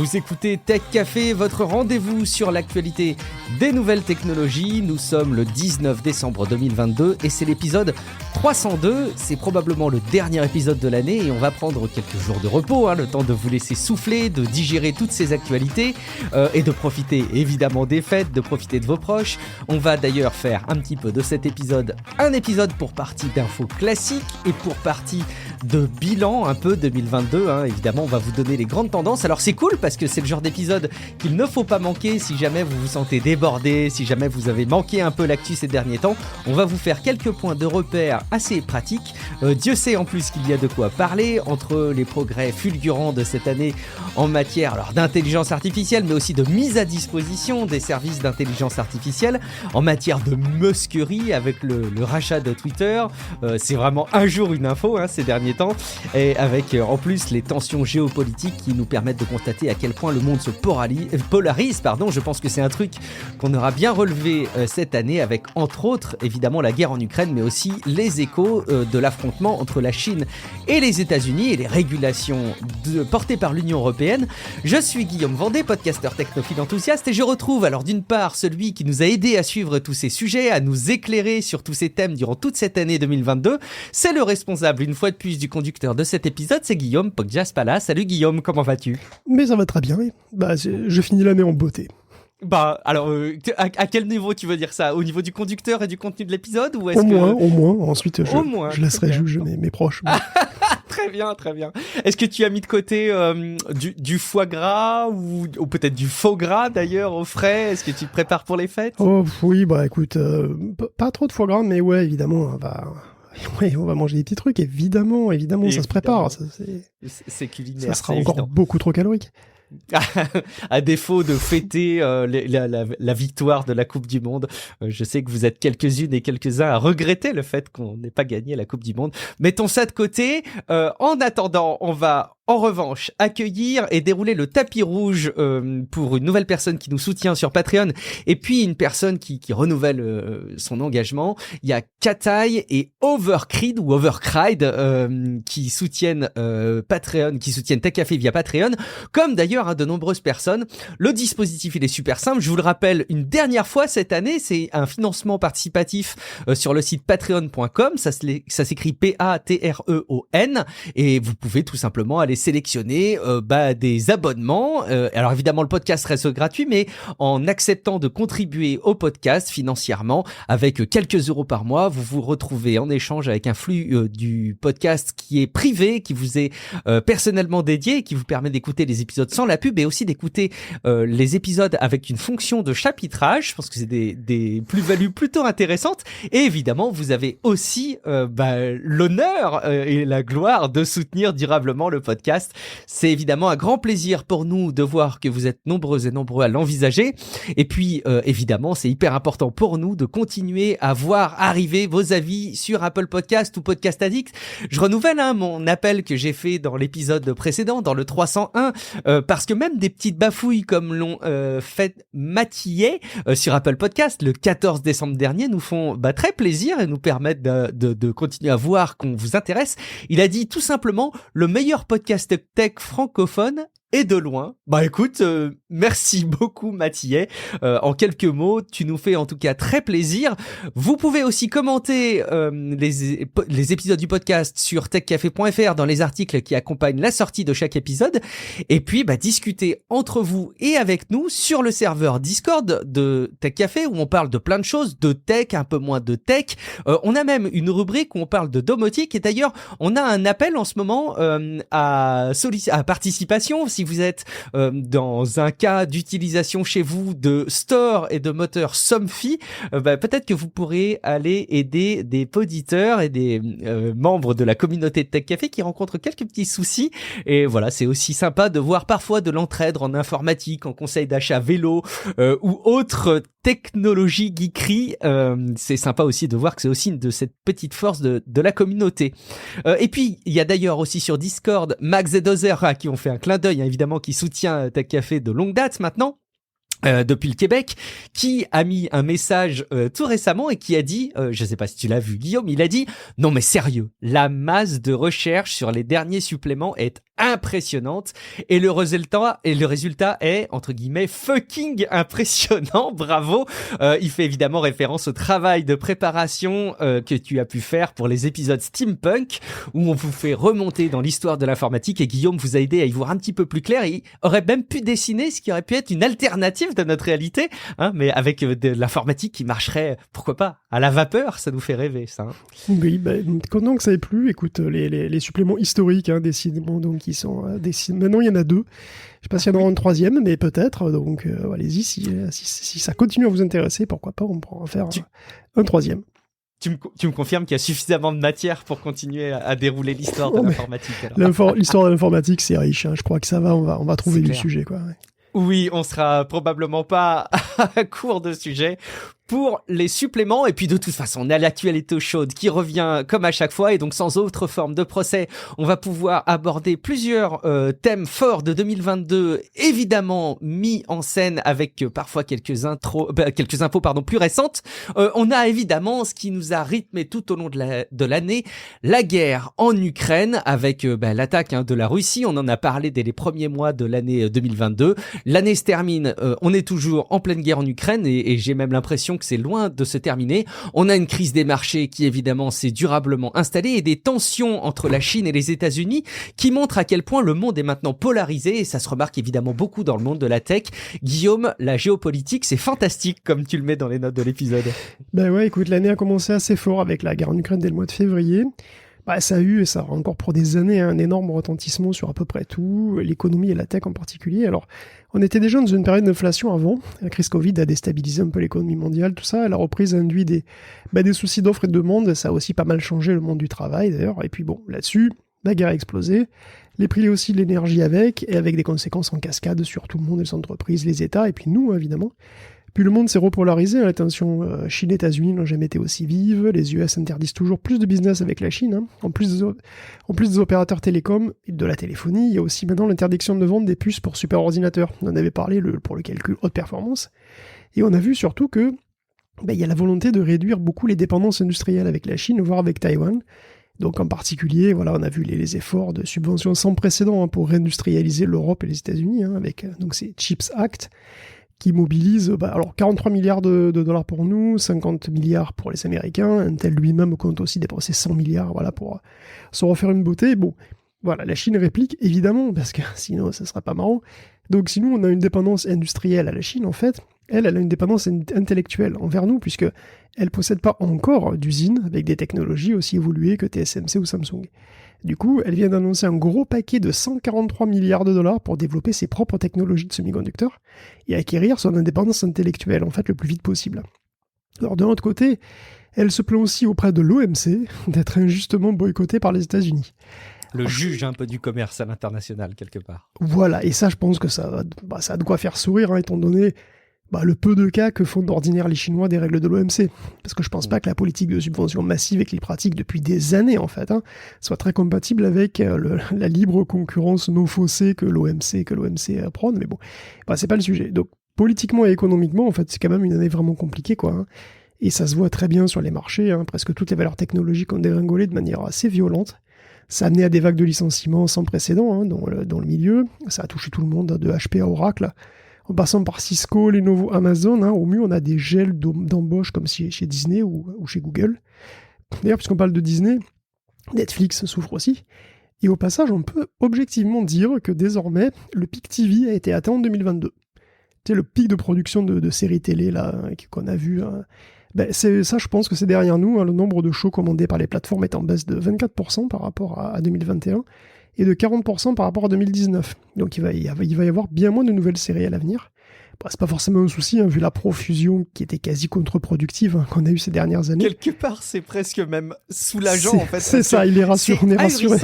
Vous écoutez Tech Café, votre rendez-vous sur l'actualité des nouvelles technologies. Nous sommes le 19 décembre 2022 et c'est l'épisode 302. C'est probablement le dernier épisode de l'année et on va prendre quelques jours de repos, le temps de vous laisser souffler, de digérer toutes ces actualités et de profiter évidemment des fêtes, de profiter de vos proches. On va d'ailleurs faire un petit peu de cet épisode un épisode pour partie d'infos classiques et pour partie de bilan un peu 2022. Évidemment, on va vous donner les grandes tendances. Alors c'est cool parce que c'est le genre d'épisode qu'il ne faut pas manquer si jamais vous vous sentez débordé, si jamais vous avez manqué un peu l'actu ces derniers temps. On va vous faire quelques points de repère assez pratiques. Dieu sait en plus qu'il y a de quoi parler entre les progrès fulgurants de cette année en matière d'intelligence artificielle, mais aussi de mise à disposition des services d'intelligence artificielle, en matière de musquerie avec le rachat de Twitter. C'est vraiment un jour une info ces derniers temps, et avec en plus les tensions géopolitiques qui nous permettent de constater à quel point le monde se polarise. Je pense que c'est un truc qu'on aura bien relevé cette année avec entre autres évidemment la guerre en Ukraine, mais aussi les échos de l'affrontement entre la Chine et les États-Unis et les régulations portées par l'Union européenne. Je suis Guillaume Vendée, podcasteur technophile enthousiaste, et je retrouve alors d'une part celui qui nous a aidé à suivre tous ces sujets, à nous éclairer sur tous ces thèmes durant toute cette année 2022. C'est le responsable une fois de plus du conducteur de cet épisode, c'est Guillaume Poggiaspala. Salut Guillaume, comment vas-tu ? Mais ça va très bien, oui. Je finis l'année en beauté. Alors, à quel niveau tu veux dire ça ? Au niveau du conducteur et du contenu de l'épisode ou au moins. Ensuite, je laisserai juger mes proches. Très bien. Est-ce que tu as mis de côté du foie gras ou peut-être du faux gras d'ailleurs au frais ? Est-ce que tu te prépares pour les fêtes ? Oh oui, écoute, pas trop de foie gras, mais ouais, évidemment, on va manger des petits trucs, évidemment, ça se prépare. C'est culinaire. Ça sera encore beaucoup trop calorique. À défaut de fêter la victoire de la Coupe du Monde, je sais que vous êtes quelques-unes et quelques-uns à regretter le fait qu'on n'ait pas gagné la Coupe du Monde. Mettons ça de côté. En attendant, on va en revanche accueillir et dérouler le tapis rouge pour une nouvelle personne qui nous soutient sur Patreon et puis une personne qui renouvelle son engagement. Il y a Kataï et Overcried qui soutiennent Patreon, qui soutiennent Tech Café via Patreon, comme d'ailleurs de nombreuses personnes. Le dispositif il est super simple, je vous le rappelle une dernière fois cette année, c'est un financement participatif sur le site patreon.com, ça s'écrit Patreon, et vous pouvez tout simplement aller sélectionner des abonnements. Alors évidemment le podcast reste gratuit, mais en acceptant de contribuer au podcast financièrement avec quelques euros par mois, vous vous retrouvez en échange avec un flux du podcast qui est privé, qui vous est personnellement dédié et qui vous permet d'écouter les épisodes sans la pub et aussi d'écouter les épisodes avec une fonction de chapitrage. Je pense que c'est des plus-values plutôt intéressantes. Et évidemment, vous avez aussi l'honneur et la gloire de soutenir durablement le podcast. C'est évidemment un grand plaisir pour nous de voir que vous êtes nombreux et nombreux à l'envisager. Et puis, évidemment, c'est hyper important pour nous de continuer à voir arriver vos avis sur Apple Podcast ou Podcast Addict. Je renouvelle mon appel que j'ai fait dans l'épisode précédent, dans le 301, parce que même des petites bafouilles comme l'ont fait Mathillet sur Apple Podcast le 14 décembre dernier nous font très plaisir et nous permettent de continuer à voir qu'on vous intéresse. Il a dit tout simplement le meilleur podcast tech francophone et de loin. Écoute, merci beaucoup Mathillet. En quelques mots, tu nous fais en tout cas très plaisir. Vous pouvez aussi commenter les épisodes du podcast sur techcafé.fr dans les articles qui accompagnent la sortie de chaque épisode. Et puis discuter entre vous et avec nous sur le serveur Discord de Tech Café où on parle de plein de choses, de tech, un peu moins de tech. On a même une rubrique où on parle de domotique et d'ailleurs on a un appel en ce moment à participation. Si vous êtes dans un cas d'utilisation chez vous de store et de moteur Somfy, peut-être que vous pourrez aller aider des poditeurs et des membres de la communauté de Tech Café qui rencontrent quelques petits soucis. Et voilà, c'est aussi sympa de voir parfois de l'entraide en informatique, en conseil d'achat vélo ou autre technologie geekerie. C'est sympa aussi de voir que c'est aussi une de cette petite force de la communauté. Et puis, il y a d'ailleurs aussi sur Discord Max et Dozer qui ont fait un clin d'œil, évidemment, qui soutient Tech Café de longue date maintenant. Depuis le Québec, qui a mis un message tout récemment et qui a dit, je sais pas si tu l'as vu Guillaume, il a dit « Non mais sérieux, la masse de recherche sur les derniers suppléments est impressionnante et le résultat est entre guillemets fucking impressionnant. Bravo. Il fait évidemment référence au travail de préparation que tu as pu faire pour les épisodes Steampunk où on vous fait remonter dans l'histoire de l'informatique et Guillaume vous a aidé à y voir un petit peu plus clair. Il aurait même pu dessiner ce qui aurait pu être une alternative de notre réalité, hein, mais avec de l'informatique qui marcherait, pourquoi pas, à la vapeur. Ça nous fait rêver, ça. Hein. Oui, content que ça ait plu. Écoute, les suppléments historiques, hein, décidément, donc qui sont maintenant il y en a 2. Je sais pas s'il y en aura un 3e, mais peut-être. Donc allez-y, si ça continue à vous intéresser, pourquoi pas, on pourra en faire un 3e. Tu me confirmes qu'il y a suffisamment de matière pour continuer à dérouler l'histoire de l'informatique. L'histoire de l'informatique, c'est riche. Hein. Je crois que ça va, on va trouver du sujet, quoi. Ouais. Oui, on sera probablement pas à court de sujets pour les suppléments. Et puis de toute façon, on a l'actualité chaude qui revient comme à chaque fois. Et donc sans autre forme de procès, on va pouvoir aborder plusieurs thèmes forts de 2022, évidemment mis en scène avec parfois quelques infos plus récentes. On a évidemment ce qui nous a rythmé tout au long de l'année, la guerre en Ukraine avec l'attaque de la Russie. On en a parlé dès les premiers mois de l'année 2022. L'année se termine, on est toujours en pleine guerre en Ukraine et j'ai même l'impression que c'est loin de se terminer. On a une crise des marchés qui évidemment s'est durablement installée et des tensions entre la Chine et les États-Unis qui montrent à quel point le monde est maintenant polarisé et ça se remarque évidemment beaucoup dans le monde de la tech. Guillaume, la géopolitique, c'est fantastique comme tu le mets dans les notes de l'épisode. Ben ouais, écoute, l'année a commencé assez fort avec la guerre en Ukraine dès le mois de février. Ça a eu, et ça aura encore pour des années, un énorme retentissement sur à peu près tout, l'économie et la tech en particulier. Alors, on était déjà dans une période d'inflation avant. La crise Covid a déstabilisé un peu l'économie mondiale, tout ça. La reprise a induit des soucis d'offres et de demande. Ça a aussi pas mal changé le monde du travail, d'ailleurs. Et puis bon, là-dessus, la guerre a explosé. Les prix aussi de l'énergie et avec des conséquences en cascade sur tout le monde, les entreprises, les États, et puis nous, évidemment. Puis le monde s'est repolarisé, la tension Chine-États-Unis n'ont jamais été aussi vive, les US interdisent toujours plus de business avec la Chine, hein. En plus des opérateurs télécoms et de la téléphonie, il y a aussi maintenant l'interdiction de vendre des puces pour superordinateurs. On en avait parlé pour le calcul haute performance, et on a vu surtout que il y a la volonté de réduire beaucoup les dépendances industrielles avec la Chine, voire avec Taïwan. Donc en particulier, voilà, on a vu les efforts de subventions sans précédent pour réindustrialiser l'Europe et les États-Unis, hein, avec donc ces CHIPS Act, qui mobilise 43 milliards de dollars pour nous, 50 milliards pour les Américains. Intel lui-même compte aussi dépenser 100 milliards pour se refaire une beauté. Bon, voilà, la Chine réplique, évidemment, parce que sinon, ça serait pas marrant. Donc, si nous, on a une dépendance industrielle à la Chine, en fait, elle a une dépendance intellectuelle envers nous, puisque elle possède pas encore d'usines avec des technologies aussi évoluées que TSMC ou Samsung. Du coup, elle vient d'annoncer un gros paquet de 143 milliards de dollars pour développer ses propres technologies de semi-conducteurs et acquérir son indépendance intellectuelle, en fait, le plus vite possible. Alors, de l'autre côté, elle se plaint aussi auprès de l'OMC d'être injustement boycottée par les États-Unis. Le juge un peu du commerce à l'international, quelque part. Voilà, et ça, je pense que ça a de quoi faire sourire, hein, étant donné le peu de cas que font d'ordinaire les Chinois des règles de l'OMC. Parce que je pense pas que la politique de subvention massive et qu'ils pratiquent depuis des années, en fait, soit très compatible avec la libre concurrence non faussée que l'OMC prône. Mais bon, c'est pas le sujet. Donc, politiquement et économiquement, en fait, c'est quand même une année vraiment compliquée, quoi. Hein. Et ça se voit très bien sur les marchés. Hein. Presque toutes les valeurs technologiques ont dégringolé de manière assez violente. Ça a amené à des vagues de licenciements sans précédent dans le milieu. Ça a touché tout le monde, de HP à Oracle, en passant par Cisco, Lenovo, Amazon. Hein. Au mieux, on a des gels d'embauche comme chez Disney ou chez Google. D'ailleurs, puisqu'on parle de Disney, Netflix souffre aussi. Et au passage, on peut objectivement dire que désormais, le pic TV a été atteint en 2022. Tu sais, le pic de production de séries télé là, qu'on a vu... ça, je pense que c'est derrière nous. Hein. Le nombre de shows commandés par les plateformes est en baisse de 24% par rapport à 2021 et de 40% par rapport à 2019. Donc il va y avoir bien moins de nouvelles séries à l'avenir. C'est pas forcément un souci, hein, vu la profusion qui était quasi contre-productive qu'on a eu ces dernières années. Quelque part, c'est presque même soulageant, en fait. C'est ça, il est rassuré. On est rassuré.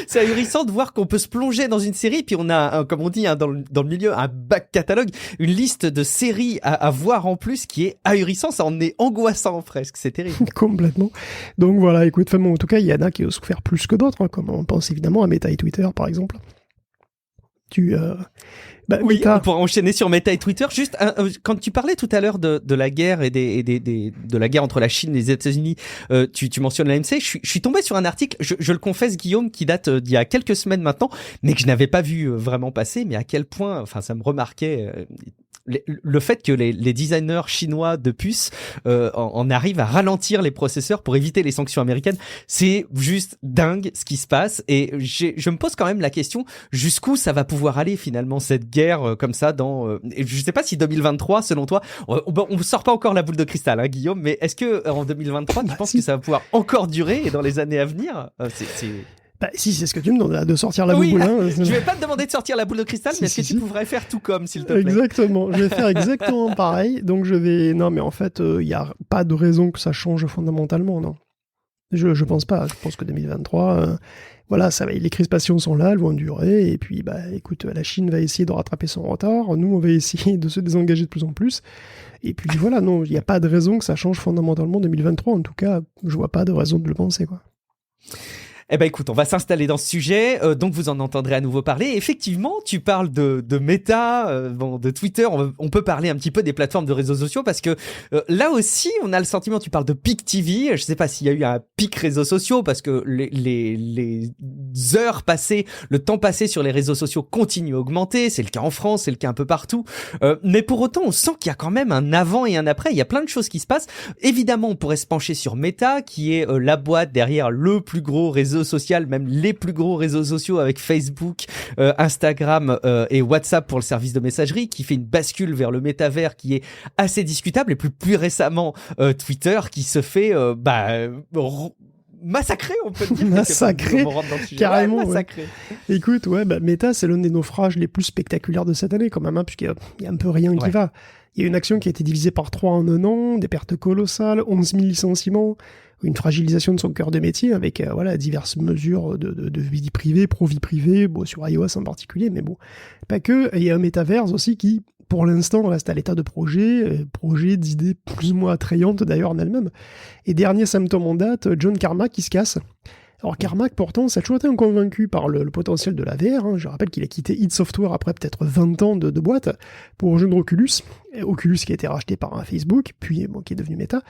C'est ahurissant de voir qu'on peut se plonger dans une série, puis on a, comme on dit dans le milieu, un back catalogue, une liste de séries à voir en plus qui est ahurissant, ça en est angoissant presque, c'est terrible. Complètement. Donc voilà, écoute, en tout cas, il y en a qui ont souffert plus que d'autres, hein, comme on pense évidemment à Meta et Twitter par exemple. Oui, Meta. on pourra enchaîner sur Meta et Twitter. Juste, quand tu parlais tout à l'heure de la guerre et de la guerre entre la Chine et les États-Unis, tu mentionnes l'AMC. Je suis tombé sur un article, je le confesse, Guillaume, qui date d'il y a quelques semaines maintenant, mais que je n'avais pas vu vraiment passer. Mais à quel point, enfin, ça me remarquait. Le fait que les designers chinois de puces en arrivent à ralentir les processeurs pour éviter les sanctions américaines, c'est juste dingue ce qui se passe. Et je me pose quand même la question, jusqu'où ça va pouvoir aller finalement cette guerre comme ça et je sais pas si 2023, selon toi, on sort pas encore la boule de cristal, hein, Guillaume, mais est-ce que en 2023, tu penses que ça va pouvoir encore durer et dans les années à venir Si, c'est ce que tu me demandes, de sortir la boule. Je vais pas te demander de sortir la boule de cristal, mais est-ce que tu pourrais faire tout comme, s'il te plaît? Exactement, je vais faire exactement pareil. Donc non, mais en fait, il n'y a pas de raison que ça change fondamentalement, non. Je pense pas. Je pense que 2023, voilà, les crispations sont là, elles vont durer. Et puis, écoute, la Chine va essayer de rattraper son retard. Nous, on va essayer de se désengager de plus en plus. Et puis voilà, non, il n'y a pas de raison que ça change fondamentalement 2023. En tout cas, je vois pas de raison de le penser, quoi. Eh ben écoute, on va s'installer dans ce sujet, donc vous en entendrez à nouveau parler. Effectivement, tu parles de Meta, de Twitter, on peut parler un petit peu des plateformes de réseaux sociaux parce que là aussi, on a le sentiment, tu parles de pic TV, je sais pas s'il y a eu un pic réseaux sociaux parce que les heures passées, le temps passé sur les réseaux sociaux continue à augmenter, c'est le cas en France, c'est le cas un peu partout, mais pour autant, on sent qu'il y a quand même un avant et un après, il y a plein de choses qui se passent. Évidemment, on pourrait se pencher sur Meta, qui est la boîte derrière le plus gros réseau social, même les plus gros réseaux sociaux avec Facebook, Instagram et WhatsApp pour le service de messagerie, qui fait une bascule vers le métavers qui est assez discutable, et plus récemment Twitter qui se fait massacré, on peut le dire. Massacré, carrément. Ouais, massacré. Ouais. Écoute, Meta, c'est l'un des naufrages les plus spectaculaires de cette année quand même, puisqu'il y a un peu rien qui va. Il y a une action qui a été divisée par 3 en un an, des pertes colossales, 11 000 licenciements, une fragilisation de son cœur de métier avec diverses mesures de vie privée, pro-vie privée, sur iOS en particulier, mais bon, pas que. Il y a un métaverse aussi qui, pour l'instant, reste à l'état de projet d'idées plus ou moins attrayantes d'ailleurs en elle-même. Et dernier symptôme en date, John Carmack qui se casse. Alors Carmack, pourtant, ça a toujours été un convaincu par le potentiel de la VR. Je rappelle qu'il a quitté id Software après peut-être 20 ans de boîte pour rejoindre Oculus. Oculus qui a été racheté par Facebook, puis qui est devenu Meta.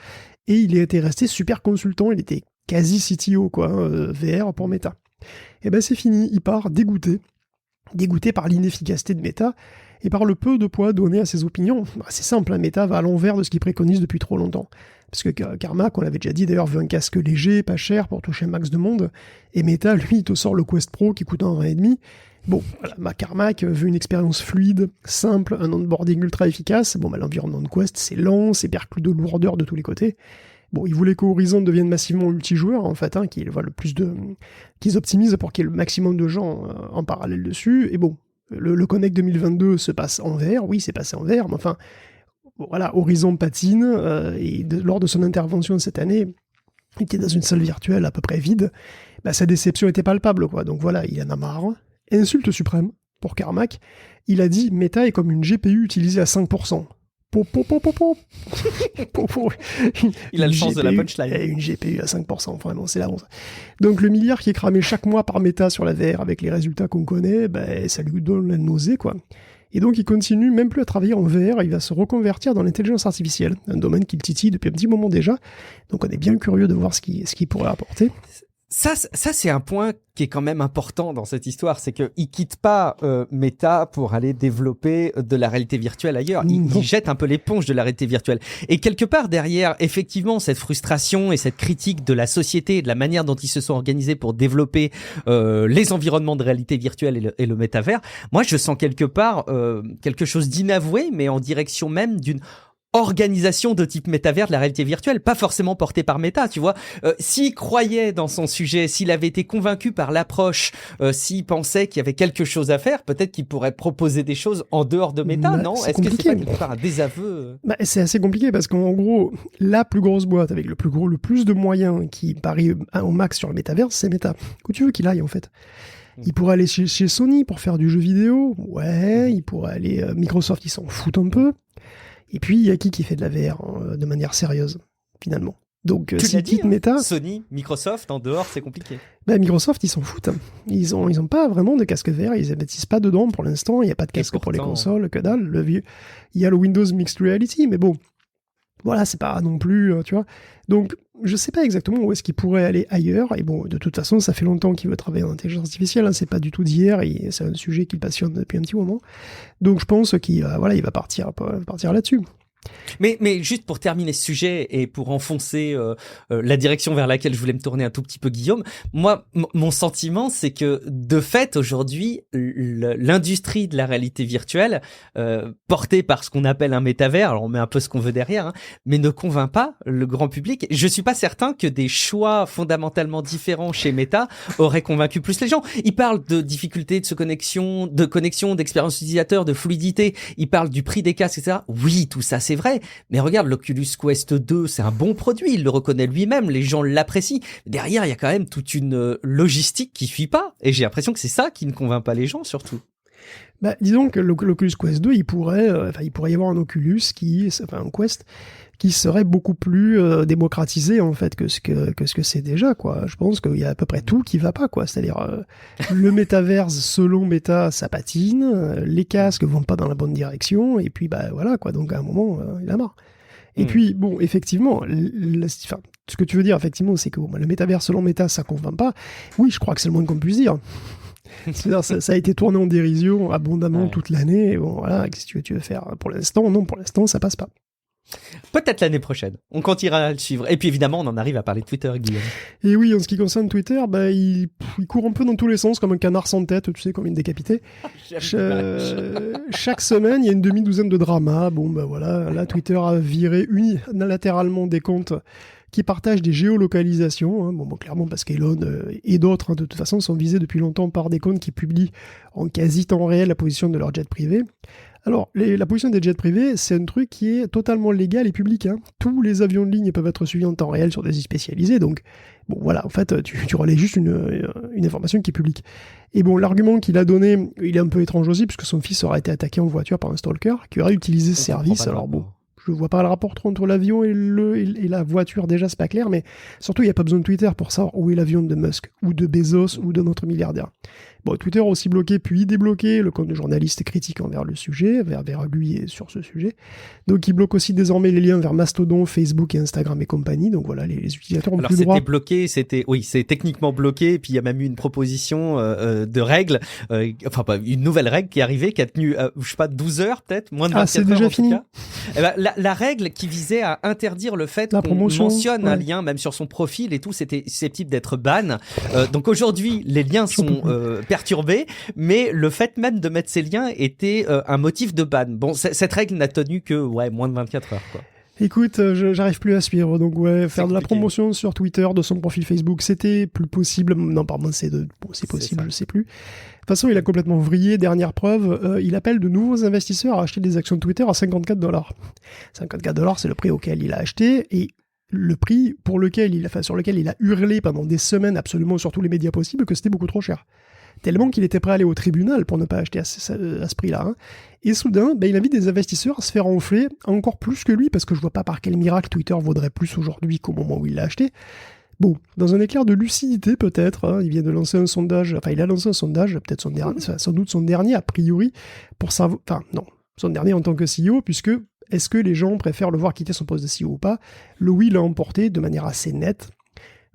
Et il était resté super consultant, il était quasi CTO, VR pour Meta. Et c'est fini, il part dégoûté par l'inefficacité de Meta et par le peu de poids donné à ses opinions. C'est simple, Meta va à l'envers de ce qu'il préconise depuis trop longtemps. Parce que Carmack, on l'avait déjà dit d'ailleurs, veut un casque léger, pas cher, pour toucher un max de monde. Et Meta, lui, il te sort le Quest Pro qui coûte 1,20 €. Bon, voilà, Carmack veut une expérience fluide, simple, un onboarding ultra efficace. L'environnement de Quest, c'est lent, c'est perclus de lourdeur de tous les côtés. Bon, il voulait qu'Horizon devienne massivement multijoueur, en fait, qu'ils optimisent pour qu'il y ait le maximum de gens en parallèle dessus. Et bon, le Connect 2022 se passe en VR, oui, c'est passé en VR, mais enfin, voilà, Horizon patine, et lors de son intervention cette année, il était dans une salle virtuelle à peu près vide, sa déception était palpable, quoi. Donc voilà, il en a marre. Insulte suprême pour Carmack, il a dit « Meta est comme une GPU utilisée à 5%. » Il a le sens de la punchline. Une GPU à 5%, vraiment, c'est la honte. Donc le milliard qui est cramé chaque mois par Meta sur la VR avec les résultats qu'on connaît, ça lui donne la nausée, quoi. Et donc il continue même plus à travailler en VR, il va se reconvertir dans l'intelligence artificielle, un domaine qu'il titille depuis un petit moment déjà. Donc on est bien curieux de voir ce qu'il pourrait apporter. Ça, c'est un point qui est quand même important dans cette histoire, c'est qu'il quitte pas Meta pour aller développer de la réalité virtuelle ailleurs. Il jette un peu l'éponge de la réalité virtuelle. Et quelque part derrière, effectivement, cette frustration et cette critique de la société et de la manière dont ils se sont organisés pour développer les environnements de réalité virtuelle et le métavers, moi je sens quelque part quelque chose d'inavoué, mais en direction même d'une organisation de type métavers de la réalité virtuelle, pas forcément portée par Meta, tu vois. S'il croyait dans son sujet, s'il avait été convaincu par l'approche, s'il pensait qu'il y avait quelque chose à faire, peut-être qu'il pourrait proposer des choses en dehors de Meta, non? Est-ce que c'est pas quelque part un désaveu? C'est assez compliqué parce qu'en gros, la plus grosse boîte avec le plus de moyens qui parie au max sur le métavers, c'est Meta. Où tu veux qu'il aille en fait? Il pourrait aller chez Sony pour faire du jeu vidéo, ouais, il pourrait aller Microsoft, ils s'en foutent un peu. Et puis, il y a qui fait de la VR de manière sérieuse, finalement? Donc, Tu s'ils l'as dit, quittent Meta, Sony, Microsoft, en dehors, c'est compliqué. Microsoft, ils s'en foutent. Ils ont pas vraiment de casque VR, ils investissent pas dedans pour l'instant, il n'y a pas de casque pour les consoles, que dalle. Il y a le Windows Mixed Reality, mais bon, voilà, c'est pas non plus, tu vois. Donc, je sais pas exactement où est-ce qu'il pourrait aller ailleurs, et bon, de toute façon, ça fait longtemps qu'il veut travailler en intelligence artificielle, hein, c'est pas du tout d'hier, et c'est un sujet qui le passionne depuis un petit moment. Donc, je pense qu'il il va partir là-dessus. Mais juste pour terminer ce sujet et pour enfoncer la direction vers laquelle je voulais me tourner un tout petit peu, Guillaume, moi, mon sentiment, c'est que de fait, aujourd'hui, l'industrie de la réalité virtuelle, portée par ce qu'on appelle un métavers, alors on met un peu ce qu'on veut derrière, hein, mais ne convainc pas le grand public. Je suis pas certain que des choix fondamentalement différents chez Meta auraient convaincu plus les gens. Ils parlent de difficultés de connexion, d'expérience utilisateur, de fluidité. Ils parlent du prix des casques, etc. Oui, tout ça, c'est vrai. Mais regarde, l'Oculus Quest 2, c'est un bon produit, il le reconnaît lui-même, les gens l'apprécient. Derrière, il y a quand même toute une logistique qui suit pas. Et j'ai l'impression que c'est ça qui ne convainc pas les gens, surtout. Disons que l'Oculus Quest 2, il pourrait y avoir un Quest qui serait beaucoup plus démocratisé en fait que ce que c'est déjà, quoi. Je pense qu'il y a à peu près tout qui va pas, quoi. C'est-à-dire le métaverse selon Meta, ça patine, les casques vont pas dans la bonne direction, et puis voilà, quoi. Donc à un moment, il a marre. Et puis bon, effectivement, ce que tu veux dire effectivement, c'est que le métaverse selon Meta, ça convainc pas. Oui, je crois que c'est le moins qu'on puisse dire. C'est-à-dire, ça a été tourné en dérision abondamment toute l'année. Bon, voilà, qu'est-ce que tu veux faire? Pour l'instant, ça passe pas. Peut-être l'année prochaine. On continuera à le suivre. Et puis évidemment, on en arrive à parler de Twitter, Guillaume. Et oui, en ce qui concerne Twitter, il court un peu dans tous les sens, comme un canard sans tête, tu sais, comme une décapitée. Chaque semaine, il y a une demi-douzaine de dramas. Bon, voilà, là, Twitter a viré unilatéralement des comptes qui partagent des géolocalisations. Hein. Bon, clairement, parce qu'Elon et d'autres, de toute façon, sont visés depuis longtemps par des comptes qui publient en quasi temps réel la position de leur jet privé. Alors, la position des jets privés, c'est un truc qui est totalement légal et public. Hein. Tous les avions de ligne peuvent être suivis en temps réel sur des sites spécialisés. Donc, bon, voilà, en fait, tu relais juste une information qui est publique. Et bon, l'argument qu'il a donné, il est un peu étrange aussi, puisque son fils aurait été attaqué en voiture par un stalker qui aurait utilisé ce service. Alors bon, je vois pas le rapport entre l'avion et la voiture, déjà, c'est pas clair, mais surtout, il n'y a pas besoin de Twitter pour savoir où est l'avion de Musk, ou de Bezos, ou de notre milliardaire. Bon, Twitter a aussi bloqué, puis débloqué le compte de journaliste critique envers le sujet, vers lui et sur ce sujet. Donc, il bloque aussi désormais les liens vers Mastodon, Facebook et Instagram et compagnie. Donc voilà, les utilisateurs ont plus le droit. Alors, c'était bloqué, c'est techniquement bloqué, puis il y a même eu une proposition de règle, une nouvelle règle qui est arrivée, qui a tenu, je sais pas, 12 heures peut-être, moins de 24 heures. C'est déjà fini. Eh ben, la règle qui visait à interdire le fait qu'on mentionne un lien, même sur son profil et tout, c'était susceptible d'être ban. Donc aujourd'hui, les liens sont perturbé, mais le fait même de mettre ces liens était un motif de ban. Bon, cette règle n'a tenu que moins de 24 heures, quoi. Écoute, j'arrive plus à suivre, donc faire de la promotion sur Twitter de son profil Facebook, c'était plus possible. Non, pardon, c'est possible, je sais plus. De toute façon, il a complètement vrillé. Dernière preuve, il appelle de nouveaux investisseurs à acheter des actions de Twitter à $54. $54, c'est le prix auquel il a acheté, et le prix sur lequel il a hurlé pendant des semaines absolument sur tous les médias possibles que c'était beaucoup trop cher. Tellement qu'il était prêt à aller au tribunal pour ne pas acheter à ce prix-là. Hein. Et soudain, il invite des investisseurs à se faire enfler encore plus que lui, parce que je vois pas par quel miracle Twitter vaudrait plus aujourd'hui qu'au moment où il l'a acheté. Bon, dans un éclair de lucidité peut-être, hein, il vient de lancer un sondage, il a lancé un sondage, peut-être sans doute son dernier a priori, pour savoir, son dernier en tant que CEO, puisque est-ce que les gens préfèrent le voir quitter son poste de CEO ou pas? Le oui l'a emporté de manière assez nette.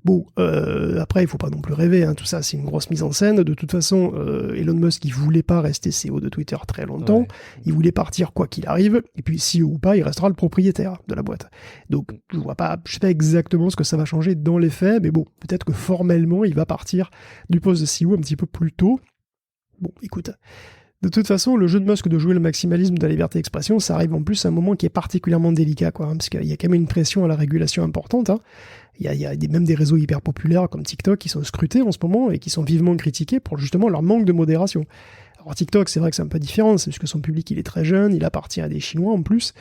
Bon, après, il faut pas non plus rêver, hein, tout ça, c'est une grosse mise en scène. De toute façon, Elon Musk, il voulait pas rester CEO de Twitter très longtemps. Ouais. Il voulait partir quoi qu'il arrive. Et puis, CEO ou pas, il restera le propriétaire de la boîte. Donc, je sais pas exactement ce que ça va changer dans les faits, mais bon, peut-être que formellement, il va partir du poste de CEO un petit peu plus tôt. Bon, écoute. De toute façon, le jeu de Musk de jouer le maximalisme de la liberté d'expression, ça arrive en plus à un moment qui est particulièrement délicat, quoi, hein, parce qu'il y a quand même une pression à la régulation importante. Hein. Il y a même des réseaux hyper populaires comme TikTok qui sont scrutés en ce moment et qui sont vivement critiqués pour justement leur manque de modération. Alors TikTok, c'est vrai que c'est un peu différent, c'est parce que son public il est très jeune, il appartient à des Chinois en plus.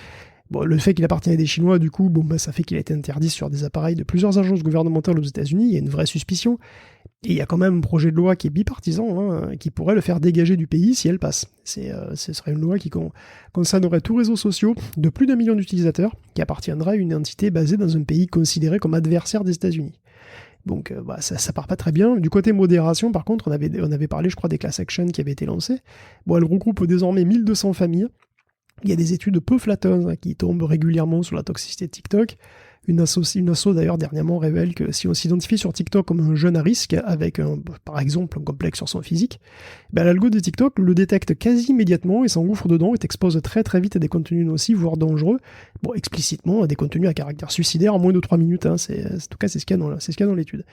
Bon, le fait qu'il appartienne à des Chinois, du coup, ça fait qu'il a été interdit sur des appareils de plusieurs agences gouvernementales aux États-Unis. Il y a une vraie suspicion. Et il y a quand même un projet de loi qui est bipartisan, qui pourrait le faire dégager du pays si elle passe. Ce serait une loi qui concernerait tous réseaux sociaux de plus d'1 million d'utilisateurs, qui appartiendra à une entité basée dans un pays considéré comme adversaire des États-Unis. Donc ça part pas très bien. Du côté modération, par contre, on avait parlé, je crois, des class actions qui avaient été lancées. Bon, elle regroupe désormais 1200 familles. Il y a des études peu flatteuses qui tombent régulièrement sur la toxicité de TikTok. Une asso d'ailleurs dernièrement révèle que si on s'identifie sur TikTok comme un jeune à risque, avec par exemple un complexe sur son physique, l'algo de TikTok le détecte quasi immédiatement et s'engouffre dedans et t'expose très très vite à des contenus nocifs, voire dangereux, explicitement à des contenus à caractère suicidaire en moins de 3 minutes, en tout cas c'est ce qu'il y a dans l'étude.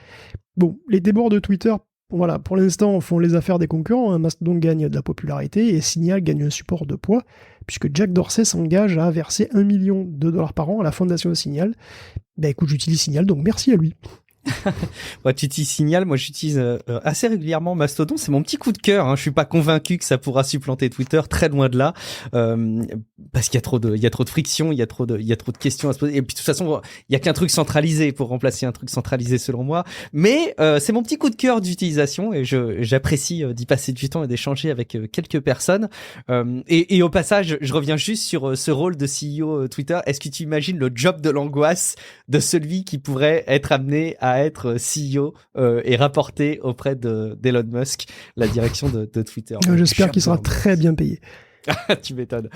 Bon, les débords de Twitter, voilà, pour l'instant, font les affaires des concurrents. Mastodon gagne de la popularité et Signal gagne un support de poids, puisque Jack Dorsey s'engage à verser $1 million par an à la fondation Signal. Écoute, j'utilise Signal, donc merci à lui. Ouais, tu utilises Signal, moi j'utilise assez régulièrement Mastodon, c'est mon petit coup de cœur, hein. Je suis pas convaincu que ça pourra supplanter Twitter, très loin de là, parce qu'il y a trop de friction, il y a trop de questions à se poser, et puis de toute façon il y a qu'un truc centralisé pour remplacer un truc centralisé selon moi, mais c'est mon petit coup de cœur d'utilisation et j'apprécie d'y passer du temps et d'échanger avec quelques personnes, et au passage je reviens juste sur ce rôle de CEO Twitter. Est-ce que tu imagines le job de l'angoisse de celui qui pourrait être amené à être CEO et rapporter auprès d'Elon Musk la direction de Twitter. J'espère qu'il sera très bien payé. Tu m'étonnes.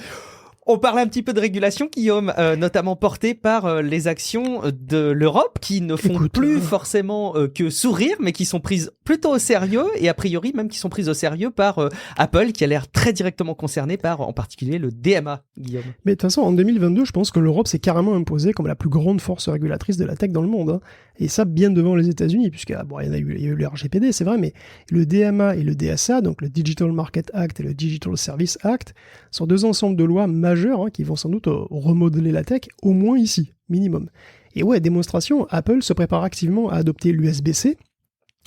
On parlait un petit peu de régulation, Guillaume, notamment portée par les actions de l'Europe qui ne font plus forcément que sourire, mais qui sont prises plutôt au sérieux et a priori même qui sont prises au sérieux par Apple, qui a l'air très directement concerné par en particulier le DMA, Guillaume. Mais de toute façon, en 2022, je pense que l'Europe s'est carrément imposée comme la plus grande force régulatrice de la tech dans le monde. Et ça, bien devant les États-Unis, puisqu'il y a eu le RGPD, c'est vrai, mais le DMA et le DSA, donc le Digital Market Act et le Digital Service Act, sont deux ensembles de lois majeures qui vont sans doute remodeler la tech, au moins ici, minimum. Et ouais, démonstration, Apple se prépare activement à adopter l'USB-C.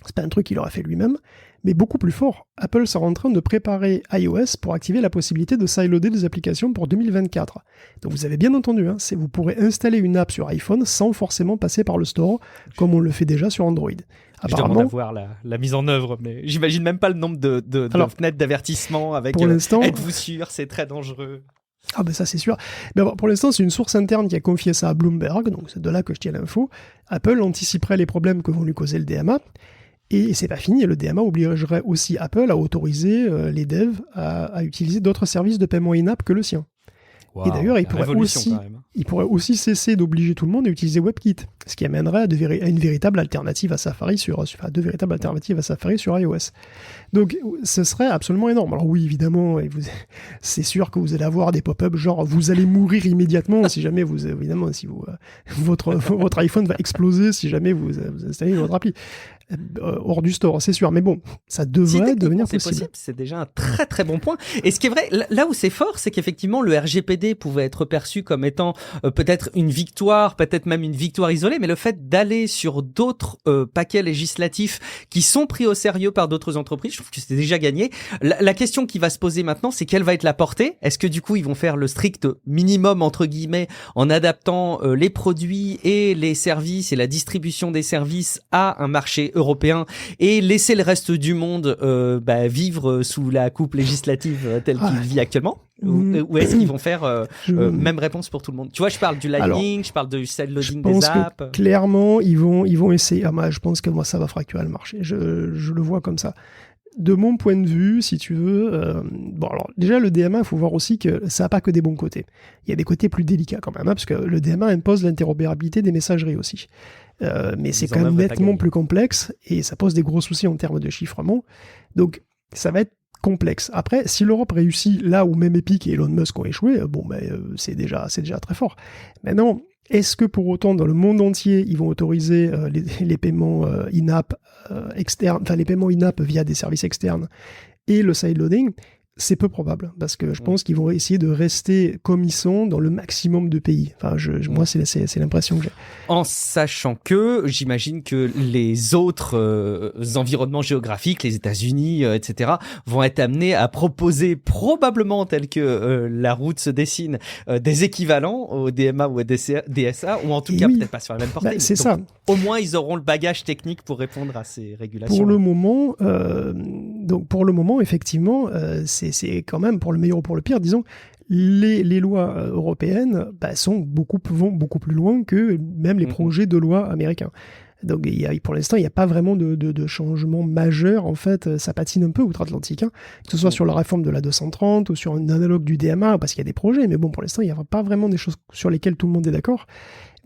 C'est pas un truc qu'il aura fait lui-même, mais beaucoup plus fort. Apple sera en train de préparer iOS pour activer la possibilité de sideloader des applications pour 2024. Donc vous avez bien entendu, vous pourrez installer une app sur iPhone sans forcément passer par le store, comme on le fait déjà sur Android. Apparemment, je demande à voir la mise en œuvre, mais j'imagine même pas le nombre de fenêtres d'avertissement avec pour l'instant, êtes-vous sûr, c'est très dangereux. Ah ça c'est sûr. Mais pour l'instant, c'est une source interne qui a confié ça à Bloomberg, donc c'est de là que je tiens l'info. Apple anticiperait les problèmes que vont lui causer le DMA. Et c'est pas fini, le DMA obligerait aussi Apple à autoriser les devs à utiliser d'autres services de paiement in-app que le sien. Wow, et d'ailleurs, il pourrait aussi cesser d'obliger tout le monde à utiliser WebKit, ce qui amènerait à une véritable alternative à Safari deux véritables alternatives à Safari sur iOS. Donc, ce serait absolument énorme. Alors oui, évidemment, c'est sûr que vous allez avoir des pop-ups genre vous allez mourir immédiatement si jamais votre iPhone va exploser si jamais vous installez votre appli. Hors du store, c'est sûr. Mais bon, ça devrait devenir possible. C'est déjà un très très bon point. Et ce qui est vrai, là où c'est fort, c'est qu'effectivement, le RGPD pouvait être perçu comme étant peut-être une victoire, peut-être même une victoire isolée, mais le fait d'aller sur d'autres paquets législatifs qui sont pris au sérieux par d'autres entreprises, je trouve que c'était déjà gagné. La question qui va se poser maintenant, c'est quelle va être la portée? Est-ce que du coup, ils vont faire le strict minimum, entre guillemets, en adaptant les produits et les services et la distribution des services à un marché européen et laisser le reste du monde vivre sous la coupe législative telle qu'il vit actuellement, ou est-ce qu'ils vont faire même réponse pour tout le monde? Tu vois, je parle du Lightning, je parle du sideloading des apps. Clairement, ils vont essayer. Je pense que moi, ça va fracturer le marché. Je le vois comme ça. De mon point de vue, si tu veux, alors déjà le DMA, il faut voir aussi que ça n'a pas que des bons côtés. Il y a des côtés plus délicats quand même, parce que le DMA impose l'interopérabilité des messageries aussi. Mais c'est quand même nettement plus complexe et ça pose des gros soucis en termes de chiffrement. Donc ça va être complexe. Après, si l'Europe réussit là où même Epic et Elon Musk ont échoué, c'est déjà très fort. Maintenant, est-ce que pour autant dans le monde entier ils vont autoriser les paiements in-app externes, enfin les paiements in-app via des services externes et le sideloading? C'est peu probable, parce que je pense qu'ils vont essayer de rester comme ils sont dans le maximum de pays. Enfin, moi, c'est l'impression que j'ai. En sachant que, j'imagine que les autres environnements géographiques, les États-Unis, etc., vont être amenés à proposer probablement, tel que la route se dessine, des équivalents au DMA ou au DSA, ou en tout cas peut-être pas sur la même portée. C'est ça. Au moins, ils auront le bagage technique pour répondre à ces régulations. Pour le moment, effectivement, c'est quand même, pour le meilleur ou pour le pire, disons, les lois européennes vont beaucoup plus loin que même les projets de loi américains. Donc pour l'instant, il n'y a pas vraiment de changement majeur. En fait, ça patine un peu outre-Atlantique, hein, que ce soit sur la réforme de la 230 ou sur un analogue du DMA, parce qu'il y a des projets, mais bon, pour l'instant, il n'y a pas vraiment des choses sur lesquelles tout le monde est d'accord.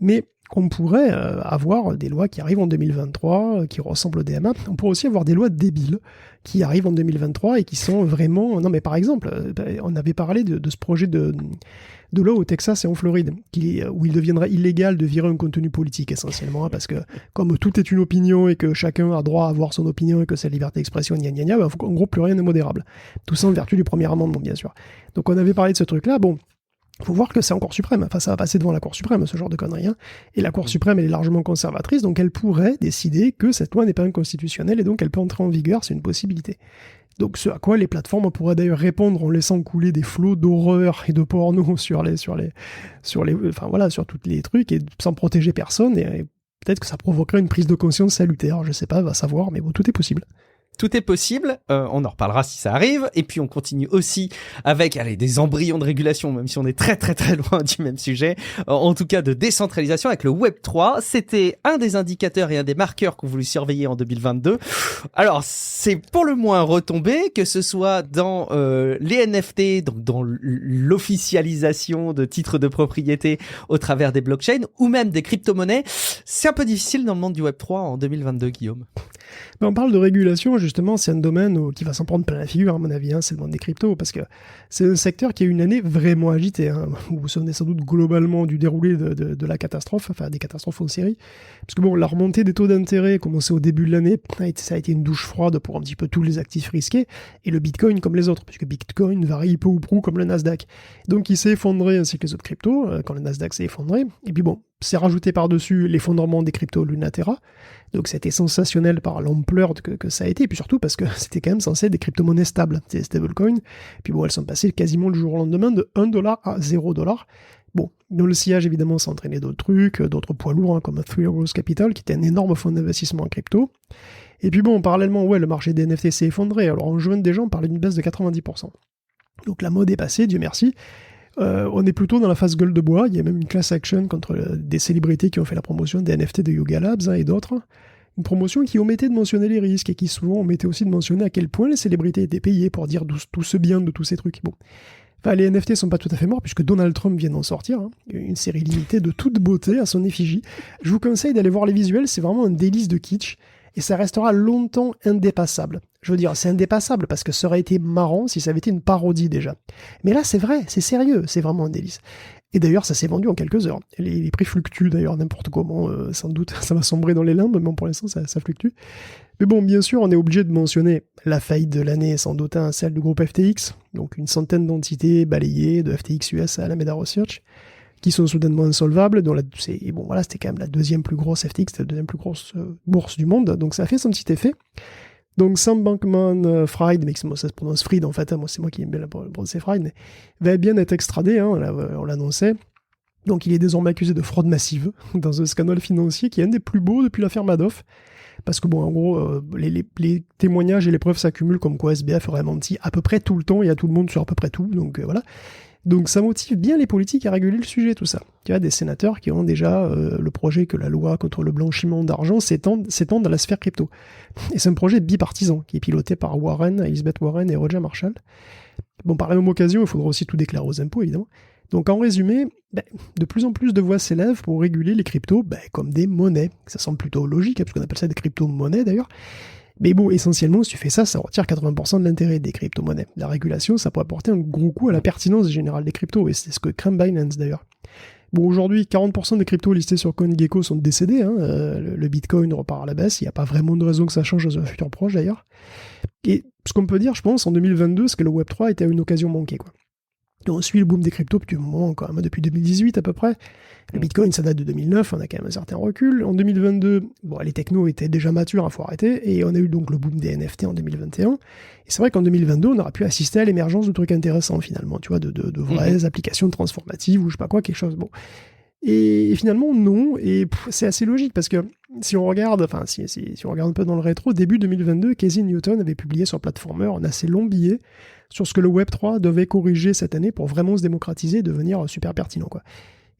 Mais on pourrait avoir des lois qui arrivent en 2023, qui ressemblent au DMA. On pourrait aussi avoir des lois débiles qui arrivent en 2023 et qui sont vraiment... Non, mais par exemple, on avait parlé de ce projet de loi au Texas et en Floride, où il deviendrait illégal de virer un contenu politique, essentiellement, hein, parce que comme tout est une opinion et que chacun a droit à avoir son opinion et que c'est la liberté d'expression, en gros, plus rien n'est modérable. Tout ça en vertu du premier amendement, bien sûr. Donc on avait parlé de ce truc-là, bon... Il faut voir que c'est en Cour suprême, enfin ça va passer devant la Cour suprême, ce genre de conneries, hein. Et la Cour suprême, elle est largement conservatrice, donc elle pourrait décider que cette loi n'est pas inconstitutionnelle et donc elle peut entrer en vigueur, c'est une possibilité. Donc ce à quoi les plateformes pourraient d'ailleurs répondre en laissant couler des flots d'horreur et de porno sur tous les trucs et sans protéger personne, et peut-être que ça provoquerait une prise de conscience salutaire, je sais pas, va savoir, mais bon, tout est possible. Tout est possible, on en reparlera si ça arrive, et puis on continue aussi avec des embryons de régulation, même si on est très très très loin du même sujet, en tout cas de décentralisation avec le Web 3. C'était un des indicateurs et un des marqueurs qu'on voulait surveiller en 2022. Alors c'est pour le moins retombé, que ce soit dans les NFT, donc dans l'officialisation de titres de propriété au travers des blockchains, ou même des crypto-monnaies. C'est un peu difficile dans le monde du Web 3 en 2022, Guillaume. Mais on parle de régulation, justement, c'est un domaine qui va s'en prendre plein la figure, à mon avis, hein, c'est le monde des cryptos, parce que c'est un secteur qui a eu une année vraiment agitée, hein. Vous vous souvenez sans doute globalement du déroulé de la catastrophe, enfin des catastrophes en série, parce que bon, la remontée des taux d'intérêt commencé au début de l'année, ça a été une douche froide pour un petit peu tous les actifs risqués, et le Bitcoin comme les autres, puisque Bitcoin varie peu ou prou comme le Nasdaq. Donc il s'est effondré ainsi que les autres cryptos, quand le Nasdaq s'est effondré, et puis bon, c'est rajouté par-dessus l'effondrement des cryptos Lunatera, donc c'était sensationnel par l'ampleur que ça a été, et puis surtout parce que c'était quand même censé être des crypto-monnaies stables, c'est des stablecoins, puis bon, elles sont passées quasiment le jour au lendemain de $1 à $0. Bon, dans le sillage, évidemment, ça entraînait d'autres trucs, d'autres poids lourds, hein, comme Three Arrows Capital, qui était un énorme fonds d'investissement en crypto. Et puis bon, parallèlement, le marché des NFT s'est effondré, alors en juin déjà, on parlait d'une baisse de 90%. Donc la mode est passée, Dieu merci. On est plutôt dans la phase gueule de bois. Il y a même une class action contre des célébrités qui ont fait la promotion des NFT de Yuga Labs, hein, et d'autres. Une promotion qui omettait de mentionner les risques et qui souvent omettait aussi de mentionner à quel point les célébrités étaient payées pour dire tout ce bien de tous ces trucs. Bon. Enfin, les NFT sont pas tout à fait morts puisque Donald Trump vient d'en sortir, hein. Une série limitée de toute beauté à son effigie. Je vous conseille d'aller voir les visuels, c'est vraiment un délice de kitsch. Et ça restera longtemps indépassable. Je veux dire, c'est indépassable parce que ça aurait été marrant si ça avait été une parodie déjà. Mais là, c'est vrai, c'est sérieux, c'est vraiment un délice. Et d'ailleurs, ça s'est vendu en quelques heures. Les prix fluctuent d'ailleurs n'importe comment, sans doute, ça va sombrer dans les limbes, mais bon, pour l'instant, ça fluctue. Mais bon, bien sûr, on est obligé de mentionner la faillite de l'année, sans doute, hein, celle du groupe FTX, donc une centaine d'entités balayées de FTX US à Alameda Research, qui sont soudainement insolvables, c'était quand même la deuxième plus grosse FTX, la deuxième plus grosse bourse du monde, donc ça a fait son petit effet. Donc Sam Bankman-Fried, mais ça se prononce Fried en fait, hein, c'est moi qui aime bien la prononcer Fried, mais va bien être extradé, hein, on l'annonçait. Donc il est désormais accusé de fraude massive dans un scandale financier qui est un des plus beaux depuis l'affaire Madoff. Parce que bon, en gros, les témoignages et les preuves s'accumulent comme quoi SBF aurait menti à peu près tout le temps et à tout le monde sur à peu près tout, donc voilà. Donc ça motive bien les politiques à réguler le sujet, tout ça. Tu vois, des sénateurs qui ont déjà le projet que la loi contre le blanchiment d'argent s'étende à la sphère crypto. Et c'est un projet bipartisan qui est piloté par Elizabeth Warren et Roger Marshall. Bon, par la même occasion, il faudra aussi tout déclarer aux impôts, évidemment. Donc en résumé, de plus en plus de voix s'élèvent pour réguler les cryptos comme des monnaies. Ça semble plutôt logique, hein, parce qu'on appelle ça des crypto-monnaies d'ailleurs. Mais bon, essentiellement, si tu fais ça, ça retire 80% de l'intérêt des crypto-monnaies. La régulation, ça pourrait apporter un gros coup à la pertinence générale des cryptos, et c'est ce que craint Binance d'ailleurs. Bon, aujourd'hui, 40% des cryptos listés sur CoinGecko sont décédés, hein. Le Bitcoin repart à la baisse, il n'y a pas vraiment de raison que ça change dans un futur proche d'ailleurs. Et ce qu'on peut dire, je pense, en 2022, c'est que le Web3 était une occasion manquée, quoi. Et on suit le boom des cryptos depuis un moment, quand même, depuis 2018 à peu près. Le Bitcoin, ça date de 2009, on a quand même un certain recul. En 2022, bon, les technos étaient déjà matures, il faut arrêter, et on a eu donc le boom des NFT en 2021. Et c'est vrai qu'en 2022, on aura pu assister à l'émergence de trucs intéressants, finalement, tu vois, de vraies applications transformatives ou je sais pas quoi, quelque chose. Bon. Et finalement, non, et c'est assez logique, parce que si on regarde, si on regarde un peu dans le rétro, début 2022, Casey Newton avait publié sur Platformer un assez long billet sur ce que le Web3 devait corriger cette année pour vraiment se démocratiser et devenir super pertinent, quoi.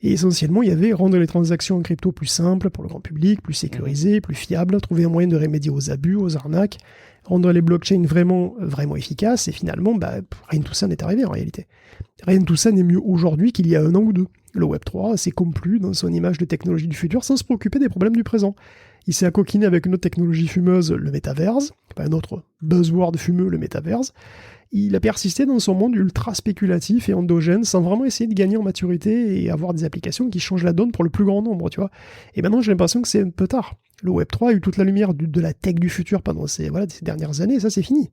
Et essentiellement, il y avait rendre les transactions en crypto plus simples pour le grand public, plus sécurisées, plus fiables, trouver un moyen de remédier aux abus, aux arnaques, rendre les blockchains vraiment efficaces, et finalement, rien de tout ça n'est arrivé en réalité. Rien de tout ça n'est mieux aujourd'hui qu'il y a un an ou deux. Le Web3 s'est complu dans son image de technologie du futur sans se préoccuper des problèmes du présent. Il s'est accoquiné avec une autre technologie fumeuse, le métaverse, un autre buzzword fumeux, le métaverse. Il a persisté dans son monde ultra spéculatif et endogène sans vraiment essayer de gagner en maturité et avoir des applications qui changent la donne pour le plus grand nombre, tu vois. Et maintenant, j'ai l'impression que c'est un peu tard. Le Web3 a eu toute la lumière de la tech du futur pendant ces dernières années, et ça, c'est fini.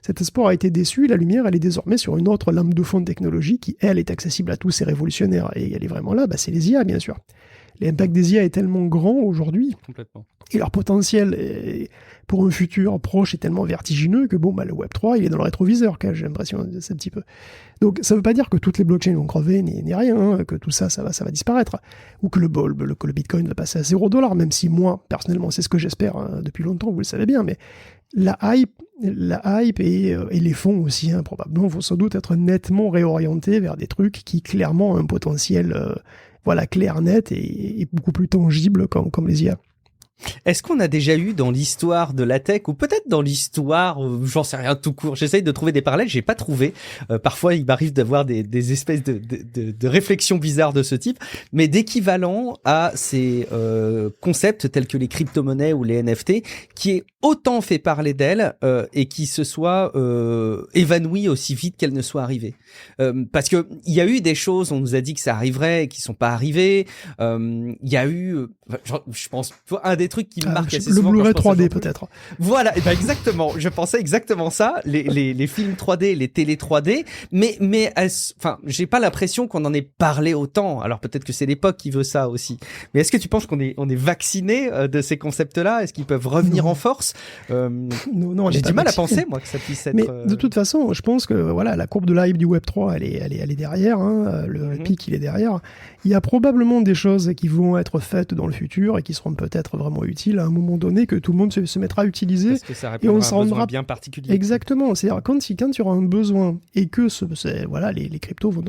Cet espoir a été déçu, et la lumière, elle est désormais sur une autre lame de fond de technologie qui, elle, est accessible à tous et révolutionnaire. Et elle est vraiment là, c'est les IA, bien sûr. L'impact des IA est tellement grand aujourd'hui, et leur potentiel pour un futur proche est tellement vertigineux que le Web3, il est dans le rétroviseur, j'ai l'impression, c'est un petit peu. Donc ça ne veut pas dire que toutes les blockchains vont crever, ni rien, hein, que tout ça, ça va disparaître, ou que le Bitcoin va passer à $0, même si moi, personnellement, c'est ce que j'espère depuis longtemps, vous le savez bien, mais la hype et les fonds aussi, hein, probablement, vont sans doute être nettement réorientés vers des trucs qui, clairement, ont un potentiel clair, net et beaucoup plus tangible comme les IA. Est-ce qu'on a déjà eu dans l'histoire de la tech, ou peut-être dans l'histoire, j'en sais rien, tout court, j'essaye de trouver des parallèles, j'ai pas trouvé. Parfois, il m'arrive d'avoir des espèces de réflexions bizarres de ce type, mais d'équivalent à ces concepts tels que les crypto-monnaies ou les NFT, qui est autant fait parler d'elles et qui se soit évanouie aussi vite qu'elles ne soient arrivées. Parce que il y a eu des choses, on nous a dit que ça arriverait et qui sont pas arrivées. Il y a eu, je pense, un des trucs qui me marque assez souvent. Le Blu-ray 3D peut-être. Voilà, exactement. Je pensais exactement ça. Les films 3D, les télé 3D, mais j'ai pas l'impression qu'on en ait parlé autant. Alors peut-être que c'est l'époque qui veut ça aussi. Mais est-ce que tu penses qu'on est vacciné de ces concepts-là? Est-ce qu'ils peuvent revenir en force? Non, j'ai du mal à penser moi que ça puisse être. Mais de toute façon, je pense que la courbe de l'hype du Web 3, elle est derrière. Hein, le pic, il est derrière. Il y a probablement des choses qui vont être faites dans le futur et qui seront peut-être vraiment utiles à un moment donné, que tout le monde se mettra à utiliser. Parce que ça répondra à un besoin bien particulier. Exactement. C'est-à-dire quand il y aura un besoin et que les cryptos vont,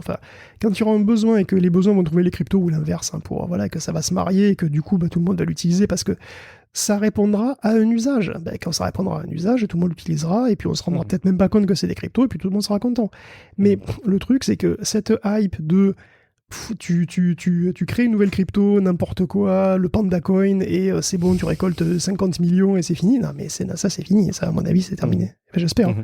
quand il y aura un besoin et que les besoins vont trouver les cryptos ou l'inverse, hein, pour que ça va se marier et que du coup tout le monde va l'utiliser parce que ça répondra à un usage. Quand ça répondra à un usage, tout le monde l'utilisera, et puis on se rendra peut-être même pas compte que c'est des cryptos, et puis tout le monde sera content. Mais le truc, c'est que cette hype de tu crées une nouvelle crypto, n'importe quoi, le Panda Coin, et c'est bon, tu récoltes 50 millions et c'est fini. Non, mais ça, c'est fini. Ça, à mon avis, c'est terminé. J'espère.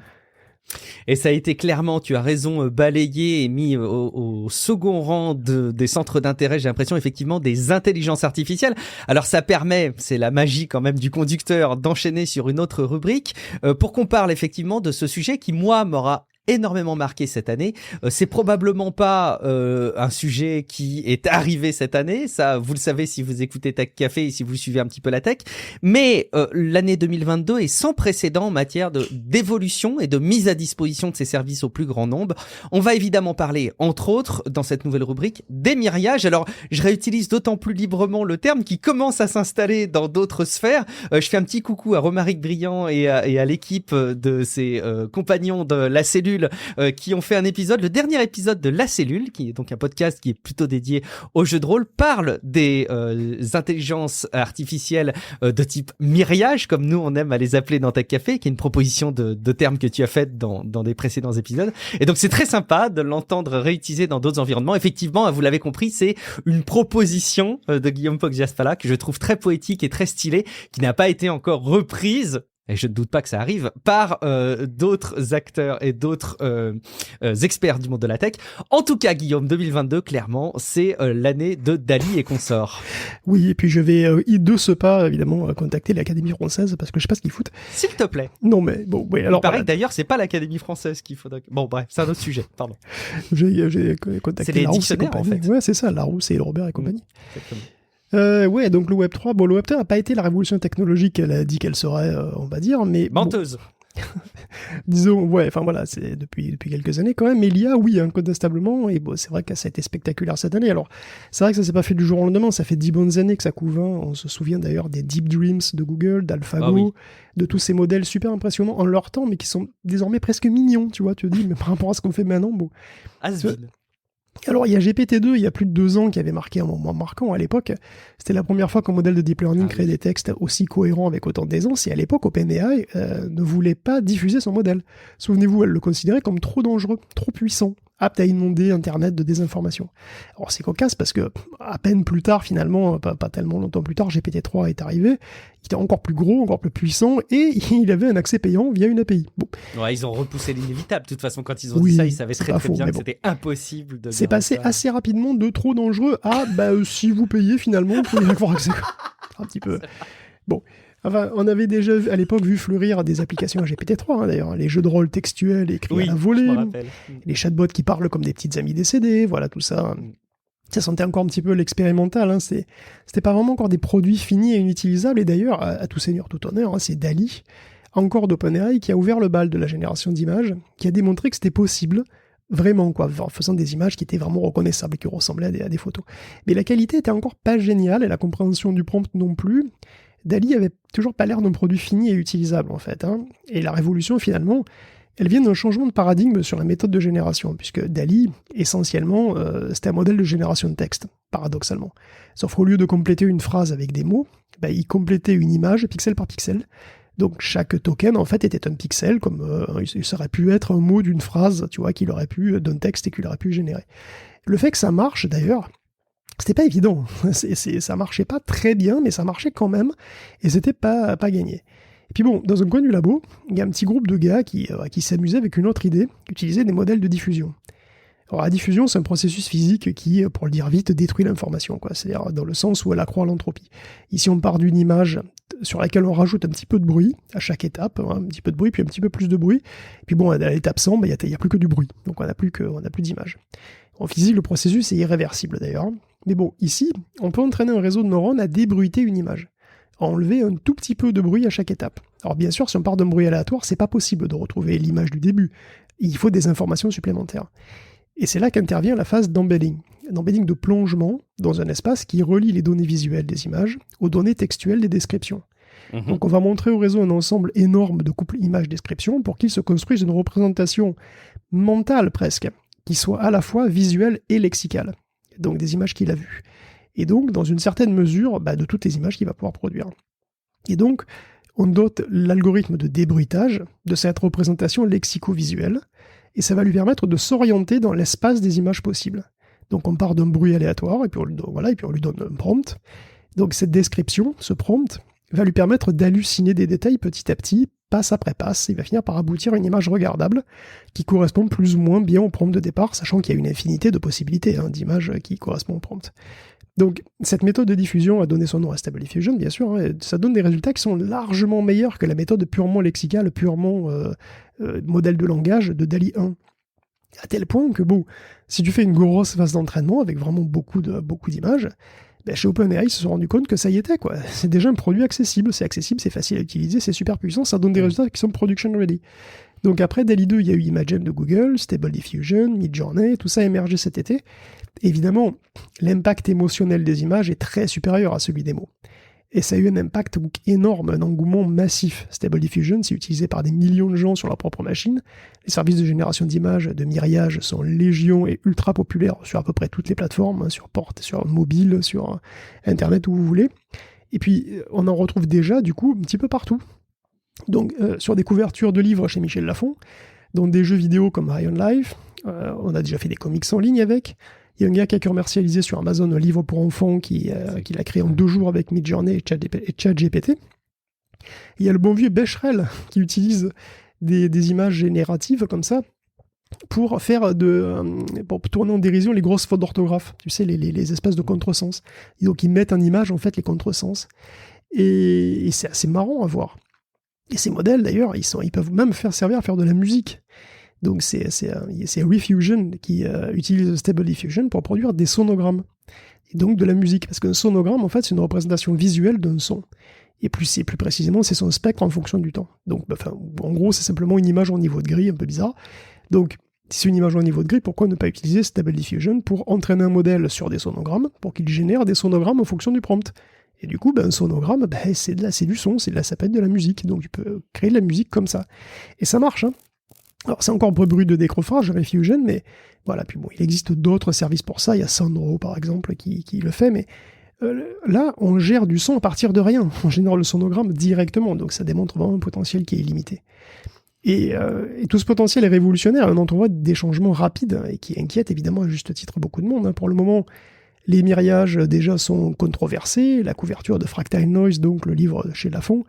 Et ça a été clairement, tu as raison, balayé et mis au second rang des centres d'intérêt, j'ai l'impression, effectivement, des intelligences artificielles. Alors ça permet, c'est la magie quand même du conducteur, d'enchaîner sur une autre rubrique pour qu'on parle effectivement de ce sujet qui, moi, m'aura énormément marqué cette année. C'est probablement pas un sujet qui est arrivé cette année, ça vous le savez si vous écoutez Tech Café et si vous suivez un petit peu la tech, mais l'année 2022 est sans précédent en matière d'évolution et de mise à disposition de ces services au plus grand nombre. On va évidemment parler, entre autres, dans cette nouvelle rubrique, des miriages. Alors, je réutilise d'autant plus librement le terme qui commence à s'installer dans d'autres sphères. Je fais un petit coucou à Romaric Briand et à l'équipe de ses compagnons de La Cellule qui ont fait un épisode, le dernier épisode de La Cellule, qui est donc un podcast qui est plutôt dédié aux jeux de rôle, parle des intelligences artificielles de type myriage, comme nous on aime à les appeler dans Tech Café, qui est une proposition de termes que tu as faite dans des précédents épisodes. Et donc c'est très sympa de l'entendre réutilisé dans d'autres environnements. Effectivement, vous l'avez compris, c'est une proposition de Guillaume Poggiaspala que je trouve très poétique et très stylée, qui n'a pas été encore reprise. et je ne doute pas que ça arrive, par d'autres acteurs et d'autres experts du monde de la tech. En tout cas, Guillaume, 2022, clairement, c'est l'année de DALL-E et consorts. Oui, et puis je vais de ce pas, évidemment, contacter l'Académie française, parce que je sais pas ce qu'ils foutent. S'il te plaît. Non, mais bon, oui, alors... Il paraît que d'ailleurs, c'est pas l'Académie française qu'il faudrait... Bon, bref, c'est un autre sujet, pardon. J'ai contacté c'est les Larousse et dictionnaires, compagnie. en fait. Ouais, c'est ça, Larousse et Robert et compagnie. Exactement. Ouais, donc le Web3, bon, le Web3 n'a pas été la révolution technologique qu'elle a dit qu'elle serait, on va dire, mais... Menteuse. Bon, disons, ouais, enfin voilà, c'est depuis quelques années quand même, mais l'IA, oui, incontestablement, et bon, c'est vrai que ça a été spectaculaire cette année. Alors, c'est vrai que ça s'est pas fait du jour au lendemain, ça fait 10 bonnes années que ça couve, hein. On se souvient d'ailleurs des Deep Dreams de Google, d'AlphaGo, de tous ces modèles super impressionnants en leur temps, mais qui sont désormais presque mignons, tu vois, tu te dis, mais par rapport à ce qu'on fait maintenant, bon... Alors, il y a GPT-2, il y a plus de 2 ans, qui avait marqué un moment marquant à l'époque. C'était la première fois qu'un modèle de deep learning créait des textes aussi cohérents avec autant d'aisance, et à l'époque, OpenAI ne voulait pas diffuser son modèle. Souvenez-vous, elle le considérait comme trop dangereux, trop puissant, apte à inonder Internet de désinformation. Alors, c'est cocasse parce que, à peine plus tard, finalement, pas tellement longtemps plus tard, GPT-3 est arrivé. Il était encore plus gros, encore plus puissant, et il avait un accès payant via une API. Bon. Ouais, ils ont repoussé l'inévitable. De toute façon, quand ils ont dit ça, ils savaient très bien que c'était impossible de... C'est passé assez rapidement de trop dangereux à, si vous payez, finalement, vous pouvez y avoir accès. Un petit peu. Bon. Enfin, on avait déjà à l'époque vu fleurir des applications à GPT-3, hein, d'ailleurs, les jeux de rôle textuels écrits à la volée, les chatbots qui parlent comme des petites amies décédées, voilà, tout ça. Ça sentait encore un petit peu l'expérimental, hein, c'était pas vraiment encore des produits finis et inutilisables, et d'ailleurs, à tout seigneur, tout honneur, hein, c'est DALL-E, encore d'OpenAI, qui a ouvert le bal de la génération d'images, qui a démontré que c'était possible, vraiment, quoi, en faisant des images qui étaient vraiment reconnaissables et qui ressemblaient à des photos. Mais la qualité était encore pas géniale, et la compréhension du prompt non plus. DALL-E avait toujours pas l'air d'un produit fini et utilisable, en fait, hein. Et la révolution, finalement, elle vient d'un changement de paradigme sur la méthode de génération, puisque DALL-E, essentiellement, c'était un modèle de génération de texte, paradoxalement. Sauf qu'au lieu de compléter une phrase avec des mots, il complétait une image pixel par pixel. Donc chaque token, en fait, était un pixel, comme ça aurait pu être un mot d'une phrase, tu vois, qu'il aurait pu, d'un texte et qu'il aurait pu générer. Le fait que ça marche, d'ailleurs, c'était pas évident. Ça marchait pas très bien, mais ça marchait quand même, et c'était pas gagné. Et puis bon, dans un coin du labo, il y a un petit groupe de gars qui s'amusait avec une autre idée, utiliser des modèles de diffusion. Alors la diffusion, c'est un processus physique qui, pour le dire vite, détruit l'information, quoi. C'est-à-dire dans le sens où elle accroît l'entropie. Ici, on part d'une image sur laquelle on rajoute un petit peu de bruit à chaque étape, hein, un petit peu de bruit, puis un petit peu plus de bruit. Et puis bon, à l'étape 100, il n'y a plus que du bruit, donc on n'a plus d'image. En physique, le processus est irréversible d'ailleurs. Mais bon, ici, on peut entraîner un réseau de neurones à débruiter une image, à enlever un tout petit peu de bruit à chaque étape. Alors bien sûr, si on part d'un bruit aléatoire, c'est pas possible de retrouver l'image du début. Il faut des informations supplémentaires. Et c'est là qu'intervient la phase d'embedding. D'embedding de plongement dans un espace qui relie les données visuelles des images aux données textuelles des descriptions. Donc on va montrer au réseau un ensemble énorme de couples image-description pour qu'il se construise une représentation mentale presque, qui soit à la fois visuelle et lexicale. Donc des images qu'il a vues. Et donc, dans une certaine mesure, de toutes les images qu'il va pouvoir produire. Et donc, on dote l'algorithme de débruitage de cette représentation lexico-visuelle, et ça va lui permettre de s'orienter dans l'espace des images possibles. Donc on part d'un bruit aléatoire, et puis on lui donne un prompt. Donc cette description, ce prompt, va lui permettre d'halluciner des détails petit à petit, passe après passe, et il va finir par aboutir à une image regardable qui correspond plus ou moins bien au prompt de départ, sachant qu'il y a une infinité de possibilités d'images qui correspondent au prompt. Donc cette méthode de diffusion a donné son nom à Stable Diffusion, bien sûr, hein, et ça donne des résultats qui sont largement meilleurs que la méthode purement lexicale, purement modèle de langage de DALL-E 1. À tel point que, si tu fais une grosse phase d'entraînement avec vraiment beaucoup d'images, chez OpenAI, ils se sont rendus compte que ça y était, quoi. C'est déjà un produit accessible, c'est facile à utiliser, c'est super puissant, ça donne des résultats qui sont production ready. Donc après DALL-E 2, il y a eu Imagen de Google, Stable Diffusion, Midjourney, tout ça a émergé cet été. Évidemment, l'impact émotionnel des images est très supérieur à celui des mots. Et ça a eu un impact énorme, un engouement massif. Stable Diffusion, c'est utilisé par des millions de gens sur leur propre machine. Les services de génération d'images, de myriage, sont légion et ultra populaires sur à peu près toutes les plateformes, sur porte, sur mobile, sur Internet, où vous voulez. Et puis, on en retrouve déjà, du coup, un petit peu partout. Donc, sur des couvertures de livres chez Michel Lafon, dans des jeux vidéo comme High on Life, on a déjà fait des comics en ligne avec. Il y a un gars qui a commercialisé sur Amazon un livre pour enfants qu'il a créé en 2 jours avec Midjourney et ChatGPT. Il y a le bon vieux Becherel qui utilise des images génératives comme ça pour pour tourner en dérision les grosses fautes d'orthographe, tu sais, les espèces de contresens. Et donc ils mettent en image en fait les contresens. Et c'est assez marrant à voir. Et ces modèles d'ailleurs, ils peuvent même servir à faire de la musique. Donc c'est Refusion qui utilise Stable Diffusion pour produire des sonogrammes. Et donc de la musique. Parce qu'un sonogramme, en fait, c'est une représentation visuelle d'un son. Et plus précisément, c'est son spectre en fonction du temps. Donc, en gros, c'est simplement une image en niveau de grille, un peu bizarre. Donc, si c'est une image en niveau de grille, pourquoi ne pas utiliser Stable Diffusion pour entraîner un modèle sur des sonogrammes, pour qu'il génère des sonogrammes en fonction du prompt. Et du coup, un sonogramme, c'est du son, ça peut être de la musique. Donc, tu peux créer de la musique comme ça. Et ça marche, hein. Alors, c'est encore un peu brut de décrochage, Refusion, mais voilà. Puis bon, il existe d'autres services pour ça. Il y a Sandro, par exemple, qui le fait, mais là, on gère du son à partir de rien. On génère le sonogramme directement, donc ça démontre vraiment un potentiel qui est illimité. Et tout ce potentiel est révolutionnaire. On entrevoit des changements rapides et qui inquiètent évidemment à juste titre beaucoup de monde, hein. Pour le moment, les miriages déjà sont controversés. La couverture de Fractal Noise, donc le livre chez Lafon,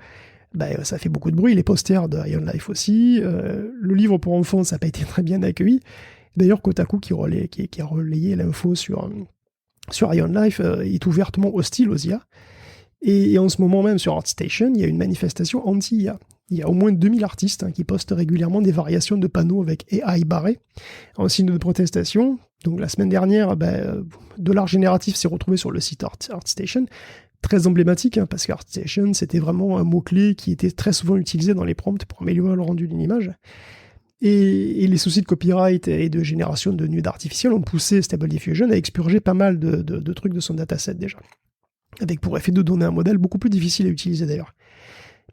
ça fait beaucoup de bruit. Les posters de Ion Life aussi. Le livre pour enfants, ça n'a pas été très bien accueilli. D'ailleurs, Kotaku qui a relayé l'info sur Ion Life est ouvertement hostile aux IA. Et en ce moment même sur ArtStation, il y a une manifestation anti-IA. Il y a au moins 2000 artistes qui postent régulièrement des variations de panneaux avec AI barré en signe de protestation. Donc la semaine dernière, de l'art génératif s'est retrouvé sur le site ArtStation. Très emblématique, parce qu'ArtStation, c'était vraiment un mot-clé qui était très souvent utilisé dans les prompts pour améliorer le rendu d'une image. Et les soucis de copyright et de génération de nudes artificielles ont poussé Stable Diffusion à expurger pas mal de trucs de son dataset déjà. Avec pour effet de donner un modèle beaucoup plus difficile à utiliser d'ailleurs.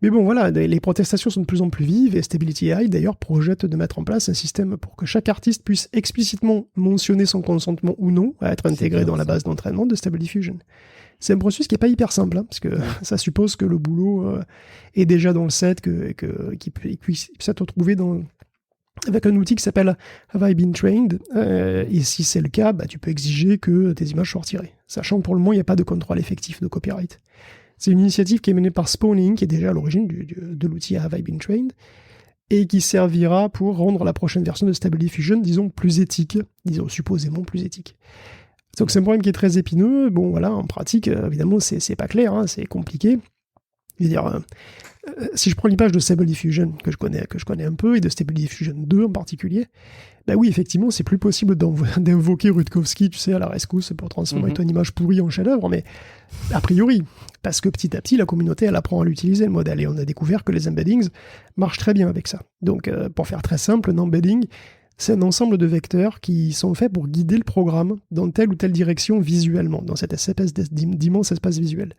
Mais bon voilà, les protestations sont de plus en plus vives et Stability AI d'ailleurs projette de mettre en place un système pour que chaque artiste puisse explicitement mentionner son consentement ou non à être intégré dans la base d'entraînement de Stable Diffusion. C'est un processus qui n'est pas hyper simple, parce que ça suppose que le boulot est déjà dans le set, qu'il puisse être retrouvé avec un outil qui s'appelle Have I Been Trained, et si c'est le cas, tu peux exiger que tes images soient retirées, sachant que pour le moment il n'y a pas de contrôle effectif de copyright. C'est une initiative qui est menée par Spawning, qui est déjà à l'origine de l'outil Have I Been Trained, et qui servira pour rendre la prochaine version de Stable Diffusion, disons, plus éthique, supposément plus éthique. Donc c'est un problème qui est très épineux. Bon voilà, en pratique, évidemment, c'est pas clair, c'est compliqué. Je veux dire, si je prends l'image de Stable Diffusion, que je connais un peu, et de Stable Diffusion 2 en particulier, oui, effectivement, c'est plus possible d'invoquer Rutkowski, tu sais, à la rescousse pour transformer ton image pourrie en chef-d'œuvre, mais a priori, parce que petit à petit, la communauté, elle apprend à l'utiliser, le modèle, et on a découvert que les embeddings marchent très bien avec ça. Donc, pour faire très simple, un embedding, c'est un ensemble de vecteurs qui sont faits pour guider le programme dans telle ou telle direction visuellement, dans cette espèce d'immense espace visuel.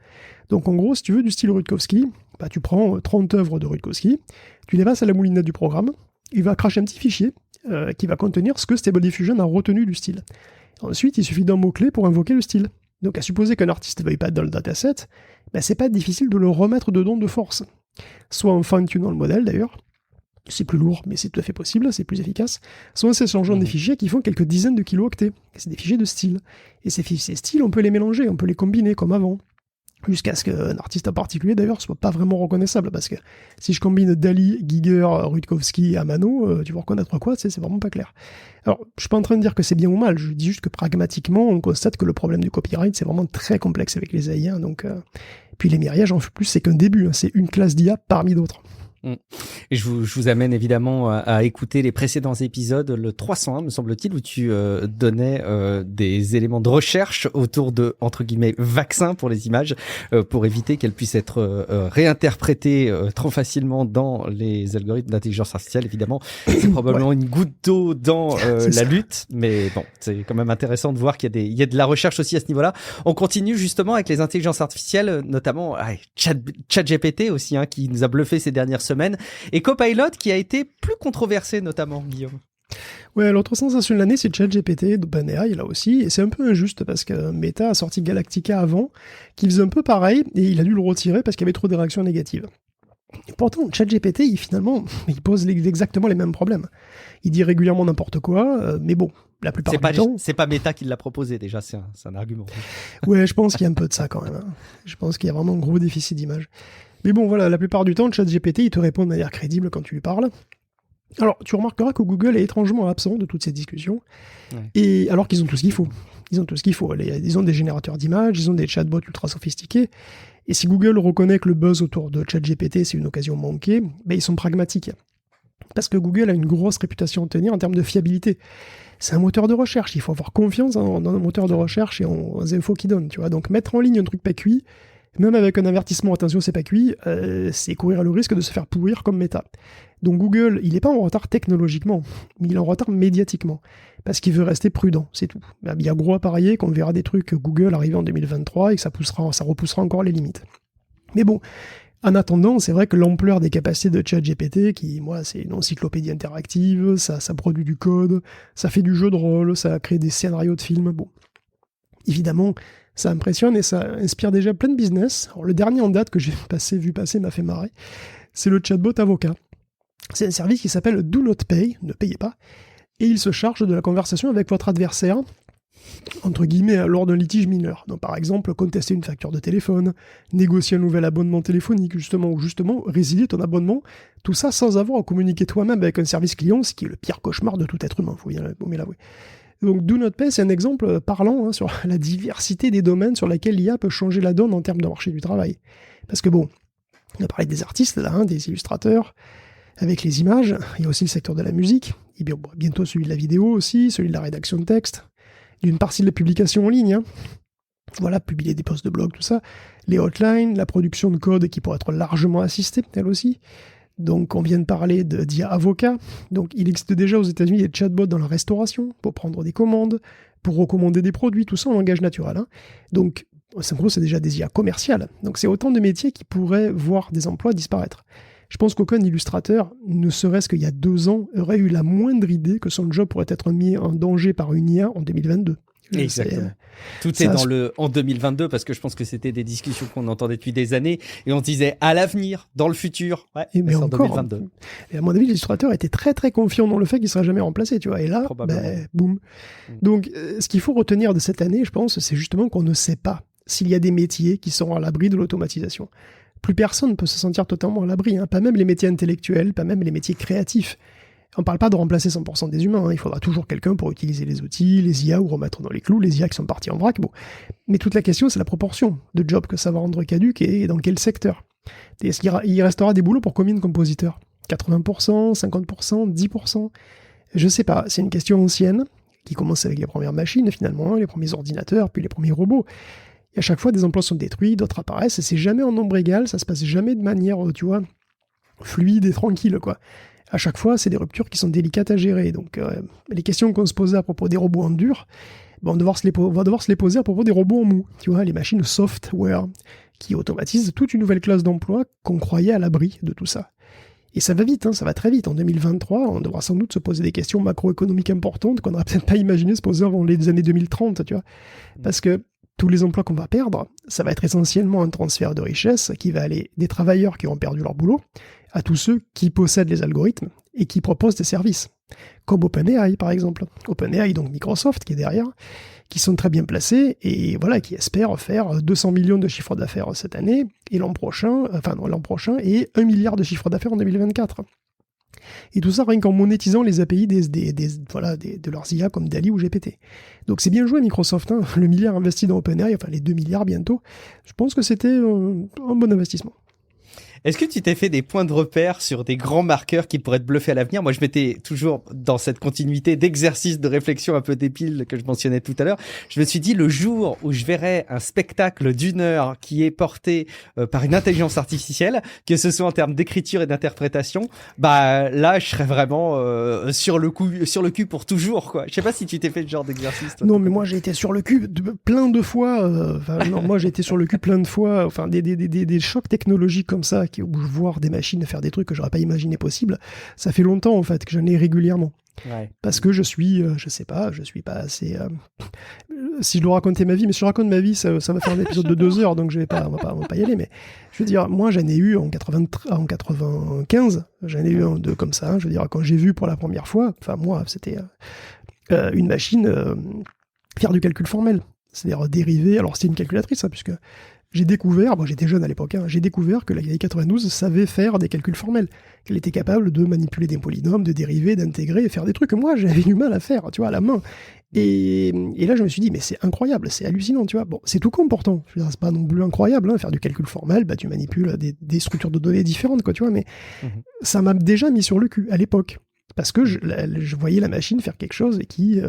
Donc en gros, si tu veux du style Rutkowski, tu prends 30 œuvres de Rutkowski, tu les passes à la moulinette du programme, il va cracher un petit fichier qui va contenir ce que Stable Diffusion a retenu du style. Ensuite, il suffit d'un mot-clé pour invoquer le style. Donc à supposer qu'un artiste ne veuille pas être dans le dataset, c'est pas difficile de le remettre dedans de force. Soit en fine-tunant le modèle d'ailleurs, c'est plus lourd, mais c'est tout à fait possible, c'est plus efficace. Soit c'est changeant des fichiers qui font quelques dizaines de kilooctets. C'est des fichiers de style. Et ces styles, on peut les mélanger, on peut les combiner comme avant. Jusqu'à ce qu'un artiste en particulier, d'ailleurs, soit pas vraiment reconnaissable. Parce que si je combine Dali, Giger, Rutkowski, Amano, tu vas reconnaître quoi, c'est vraiment pas clair. Alors, je suis pas en train de dire que c'est bien ou mal, je dis juste que pragmatiquement, on constate que le problème du copyright, c'est vraiment très complexe avec les AI. Donc, puis les miriages, en plus, c'est qu'un début, c'est une classe d'IA parmi d'autres. Et je vous amène évidemment à écouter les précédents épisodes, le 301 me semble-t-il, où tu donnais des éléments de recherche autour de, entre guillemets, vaccins pour les images, pour éviter qu'elles puissent être réinterprétées trop facilement dans les algorithmes d'intelligence artificielle. Évidemment, c'est probablement une goutte d'eau dans la lutte, mais bon, c'est quand même intéressant de voir qu'il y a de la recherche aussi à ce niveau-là. On continue justement avec les intelligences artificielles, notamment ChatGPT aussi, qui nous a bluffé ces dernières semaine, et Copilot qui a été plus controversé notamment, Guillaume. Ouais, l'autre sensation de l'année, c'est ChatGPT d'OpenAI, là aussi, et c'est un peu injuste parce que Meta a sorti Galactica avant, qui faisait un peu pareil, et il a dû le retirer parce qu'il y avait trop de réactions négatives. Et pourtant, ChatGPT, il pose exactement les mêmes problèmes. Il dit régulièrement n'importe quoi, mais bon, la plupart du temps... C'est pas Meta qui l'a proposé, déjà, c'est un argument. Ouais, je pense qu'il y a un peu de ça quand même. Je pense qu'il y a vraiment un gros déficit d'image. Mais bon, voilà, la plupart du temps, ChatGPT, il te répond de manière crédible quand tu lui parles. Alors, tu remarqueras que Google est étrangement absent de toutes ces discussions, Ouais. et alors qu'ils ont tout ce qu'il faut. Ils ont tout ce qu'il faut. Ils ont des générateurs d'images, ils ont des chatbots ultra sophistiqués, et si Google reconnaît que le buzz autour de ChatGPT, c'est une occasion manquée, ben ils sont pragmatiques. Parce que Google a une grosse réputation à tenir en termes de fiabilité. C'est un moteur de recherche, il faut avoir confiance dans un moteur de recherche et aux infos qu'il donne, tu vois. Donc mettre en ligne un truc pas cuit, même avec un avertissement, attention c'est pas cuit, c'est courir le risque de se faire pourrir comme Meta. Donc Google, il n'est pas en retard technologiquement, mais il est en retard médiatiquement, parce qu'il veut rester prudent, c'est tout. Il y a gros à parier qu'on verra des trucs Google arriver en 2023 et que ça repoussera encore les limites. Mais bon, en attendant, c'est vrai que l'ampleur des capacités de ChatGPT, qui, moi, c'est une encyclopédie interactive, ça produit du code, ça fait du jeu de rôle, ça crée des scénarios de films, bon. Évidemment, ça impressionne et ça inspire déjà plein de business. Alors, le dernier en date que j'ai vu passer m'a fait marrer, c'est le chatbot Avocat. C'est un service qui s'appelle Do Not Pay, ne payez pas, et il se charge de la conversation avec votre adversaire, entre guillemets, lors d'un litige mineur. Donc, par exemple, contester une facture de téléphone, négocier un nouvel abonnement téléphonique, ou justement résilier ton abonnement, tout ça sans avoir à communiquer toi-même avec un service client, ce qui est le pire cauchemar de tout être humain, faut bien l'avouer. Donc, Do Not Pay, c'est un exemple parlant sur la diversité des domaines sur lesquels l'IA peut changer la donne en termes de marché du travail. Parce que bon, on a parlé des artistes, là, des illustrateurs, avec les images, il y a aussi le secteur de la musique, et bien, bientôt celui de la vidéo aussi, celui de la rédaction de texte, d'une partie de la publication en ligne, voilà, publier des posts de blog, tout ça, les hotlines, la production de code qui pourrait être largement assistée, elle aussi. Donc on vient de parler d'IA Avocat, donc il existe déjà aux États-Unis des chatbots dans la restauration, pour prendre des commandes, pour recommander des produits, tout ça en langage naturel. Donc en gros c'est déjà des IA commerciales, donc c'est autant de métiers qui pourraient voir des emplois disparaître. Je pense qu'aucun illustrateur, ne serait-ce qu'il y a 2 ans, aurait eu la moindre idée que son job pourrait être mis en danger par une IA en 2022. Exactement. Tout est dans le en 2022 parce que je pense que c'était des discussions qu'on entendait depuis des années et on disait à l'avenir, dans le futur. Ouais, mais en encore, 2022. Et à mon avis, l'illustrateur était très très confiant dans le fait qu'il ne sera jamais remplacé, tu vois. Et là, boum. Donc, ce qu'il faut retenir de cette année, je pense, c'est justement qu'on ne sait pas s'il y a des métiers qui seront à l'abri de l'automatisation. Plus personne ne peut se sentir totalement à l'abri, pas même les métiers intellectuels, pas même les métiers créatifs. On ne parle pas de remplacer 100% des humains, il faudra toujours quelqu'un pour utiliser les outils, les IA, ou remettre dans les clous les IA qui sont partis en vrac. Bon. Mais toute la question, c'est la proportion de jobs que ça va rendre caduques et dans quel secteur. Est-ce qu'il restera des boulots pour combien de compositeurs ? 80%, 50%, 10%? Je sais pas, c'est une question ancienne, qui commence avec les premières machines finalement, les premiers ordinateurs, puis les premiers robots. Et à chaque fois, des emplois sont détruits, d'autres apparaissent, et c'est jamais en nombre égal, ça se passe jamais de manière, tu vois, fluide et tranquille, quoi. À chaque fois, c'est des ruptures qui sont délicates à gérer. Donc, les questions qu'on se posait à propos des robots en dur, on va devoir se les poser à propos des robots en mou. Tu vois, les machines software qui automatisent toute une nouvelle classe d'emplois qu'on croyait à l'abri de tout ça. Et ça va vite, ça va très vite. En 2023, on devra sans doute se poser des questions macroéconomiques importantes qu'on n'aurait peut-être pas imaginé se poser avant les années 2030, tu vois. Parce que tous les emplois qu'on va perdre, ça va être essentiellement un transfert de richesse qui va aller des travailleurs qui ont perdu leur boulot à tous ceux qui possèdent les algorithmes et qui proposent des services. Comme OpenAI, par exemple. OpenAI, donc Microsoft, qui est derrière, qui sont très bien placés et voilà, qui espèrent faire 200 millions de chiffre d'affaires cette année et l'an prochain, et 1 milliard de chiffre d'affaires en 2024. Et tout ça rien qu'en monétisant les API de leurs IA comme DALL-E ou GPT. Donc c'est bien joué Microsoft, le milliard investi dans OpenAI, enfin les 2 milliards bientôt, je pense que c'était un bon investissement. Est-ce que tu t'es fait des points de repère sur des grands marqueurs qui pourraient te bluffer à l'avenir ? Moi, je m'étais toujours dans cette continuité d'exercice de réflexion un peu débile que je mentionnais tout à l'heure. Je me suis dit, le jour où je verrai un spectacle d'1 heure qui est porté par une intelligence artificielle, que ce soit en termes d'écriture et d'interprétation, là, je serais vraiment sur le cul pour toujours, quoi. Je sais pas si tu t'es fait ce genre d'exercice. Toi, non, mais moi, j'ai été sur le cul plein de fois. Moi, j'ai été sur le cul plein de fois. Enfin, des chocs technologiques comme ça, où je vois des machines faire des trucs que j'aurais pas imaginé possible, ça fait longtemps en fait que j'en ai régulièrement. Ouais. Parce que je suis pas assez... si je dois raconter ma vie, mais si je raconte ma vie, ça va faire un épisode de 2 heures, donc on va pas y aller, mais je veux dire, moi j'en ai eu en 95, j'en ai eu un deux comme ça, je veux dire, quand j'ai vu pour la première fois, enfin moi, c'était une machine faire du calcul formel, c'est-à-dire dériver, alors c'était une calculatrice, puisque j'ai découvert, bon j'étais jeune à l'époque, hein, j'ai découvert que la grille 92 savait faire des calculs formels, qu'elle était capable de manipuler des polynômes, de dériver, d'intégrer et faire des trucs que moi j'avais du mal à faire, tu vois, à la main. Et là je me suis dit, mais c'est incroyable, c'est hallucinant, tu vois. Bon, c'est tout con pourtant, je veux dire, c'est pas non plus incroyable, hein, faire du calcul formel, bah tu manipules des structures de données différentes, quoi, tu vois, mais ça m'a déjà mis sur le cul à l'époque, parce que je voyais la machine faire quelque chose et qui...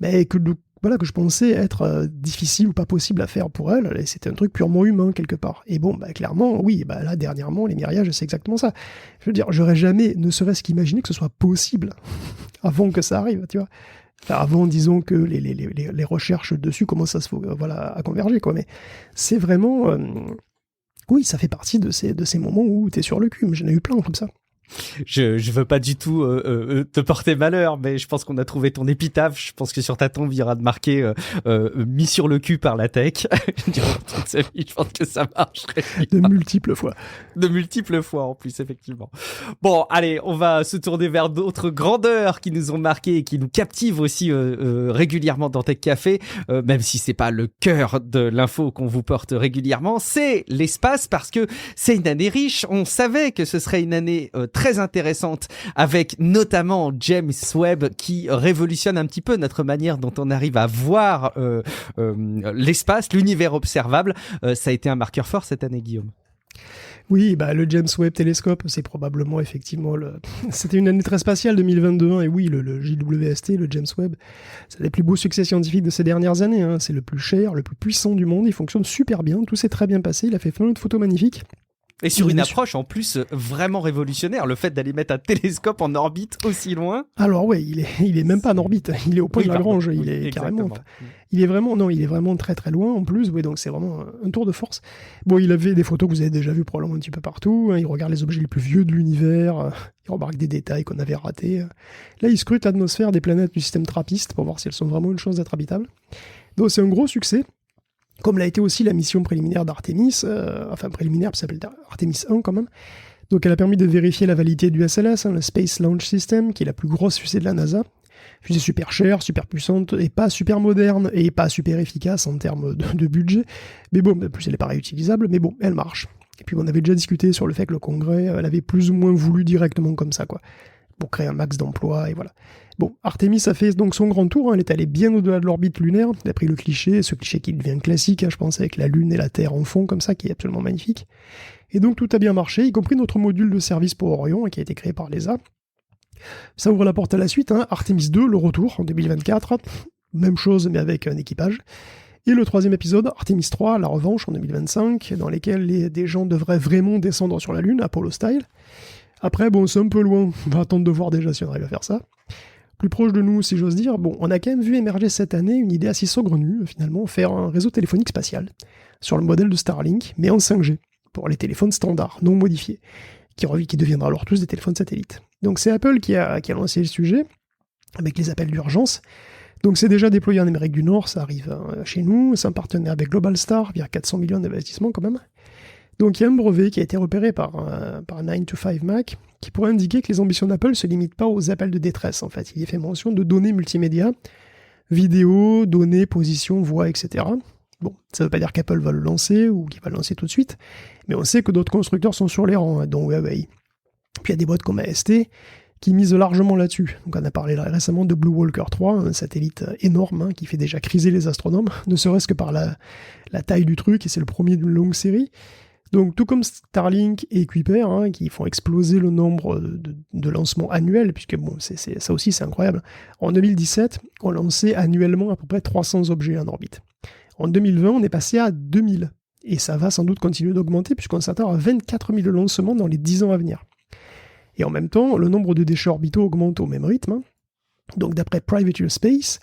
que je pensais être difficile ou pas possible à faire pour elle, et c'était un truc purement humain quelque part. Et bon, clairement, oui, là dernièrement, les miriages, c'est exactement ça. Je veux dire, j'aurais jamais, ne serait-ce qu'imaginé que ce soit possible avant que ça arrive, tu vois. Enfin, avant, disons que les recherches dessus commencent à converger, quoi. Mais c'est vraiment, oui, ça fait partie de ces moments où t'es sur le cul. J'en ai eu plein comme ça. Je veux pas du tout te porter malheur, mais je pense qu'on a trouvé ton épitaphe. Je pense que sur ta tombe, il y aura de marqué mis sur le cul par la tech. Je pense que ça marcherait. De multiples fois. De multiples fois en plus, effectivement. Bon, allez, on va se tourner vers d'autres grandeurs qui nous ont marqué et qui nous captivent aussi régulièrement dans Tech Café, même si c'est pas le cœur de l'info qu'on vous porte régulièrement. C'est l'espace, parce que c'est une année riche. On savait que ce serait une année très intéressante, avec notamment James Webb qui révolutionne un petit peu notre manière dont on arrive à voir l'espace, l'univers observable. Ça a été un marqueur fort cette année, Guillaume. Oui, le James Webb Télescope, c'est probablement effectivement C'était une année très spatiale 2022, hein, et oui, le JWST, le James Webb, c'est les plus beaux succès scientifiques de ces dernières années, hein. C'est le plus cher, le plus puissant du monde, il fonctionne super bien, tout s'est très bien passé, il a fait plein de photos magnifiques. Et sur une approche en plus vraiment révolutionnaire, le fait d'aller mettre un télescope en orbite aussi loin. Alors ouais, il est même pas en orbite, il est au point de Lagrange, il est carrément. Il est vraiment très très loin en plus, oui, donc c'est vraiment un tour de force. Bon, il avait des photos que vous avez déjà vues probablement un petit peu partout, hein, il regarde les objets les plus vieux de l'univers, il remarque des détails qu'on avait ratés. Là, il scrute l'atmosphère des planètes du système TRAPPIST pour voir si elles sont vraiment une chance d'être habitables. Donc c'est un gros succès. Comme l'a été aussi la mission préliminaire d'Artemis, préliminaire, ça s'appelle Artemis 1 quand même. Donc elle a permis de vérifier la validité du SLS, le Space Launch System, qui est la plus grosse fusée de la NASA. Fusée super chère, super puissante, et pas super moderne, et pas super efficace en termes de budget. Mais bon, en plus elle n'est pas réutilisable, mais bon, elle marche. Et puis on avait déjà discuté sur le fait que le Congrès l'avait plus ou moins voulu directement comme ça, quoi, pour créer un max d'emplois, et voilà. Bon, Artemis a fait donc son grand tour, hein, elle est allée bien au-delà de l'orbite lunaire, elle a pris le cliché, ce cliché qui devient classique, hein, je pense, avec la Lune et la Terre en fond, comme ça, qui est absolument magnifique. Et donc tout a bien marché, y compris notre module de service pour Orion, qui a été créé par l'ESA. Ça ouvre la porte à la suite, hein, Artemis 2, le retour, en 2024, même chose, mais avec un équipage. Et le troisième épisode, Artemis 3, la revanche, en 2025, dans lesquels des gens devraient vraiment descendre sur la Lune, Apollo style. Après, bon, c'est un peu loin, on va attendre de voir déjà si on arrive à faire ça. Plus proche de nous, si j'ose dire, bon, on a quand même vu émerger cette année une idée assez saugrenue, finalement, faire un réseau téléphonique spatial, sur le modèle de Starlink, mais en 5G, pour les téléphones standards, non modifiés, qui deviendra alors tous des téléphones satellites. Donc c'est Apple qui a lancé le sujet, avec les appels d'urgence. Donc c'est déjà déployé en Amérique du Nord, ça arrive chez nous, c'est un partenaire avec Globalstar, via 400 millions d'investissements quand même. Donc il y a un brevet qui a été repéré par 9to5Mac, qui pourrait indiquer que les ambitions d'Apple ne se limitent pas aux appels de détresse, en fait. Il y fait mention de données multimédia, vidéo, données, position, voix, etc. Bon, ça ne veut pas dire qu'Apple va le lancer, ou qu'il va le lancer tout de suite, mais on sait que d'autres constructeurs sont sur les rangs, dont Huawei. Puis il y a des boîtes comme AST, qui misent largement là-dessus. Donc on a parlé récemment de Blue Walker 3, un satellite énorme, hein, qui fait déjà criser les astronomes, ne serait-ce que par la taille du truc, et c'est le premier d'une longue série. Donc tout comme Starlink et Kuiper, hein, qui font exploser le nombre de lancements annuels, puisque bon, ça aussi c'est incroyable. En 2017, on lançait annuellement à peu près 300 objets en orbite. En 2020, on est passé à 2000. Et ça va sans doute continuer d'augmenter, puisqu'on s'attend à 24 000 lancements dans les 10 ans à venir. Et en même temps, le nombre de déchets orbitaux augmente au même rythme. Hein. Donc d'après Private Space,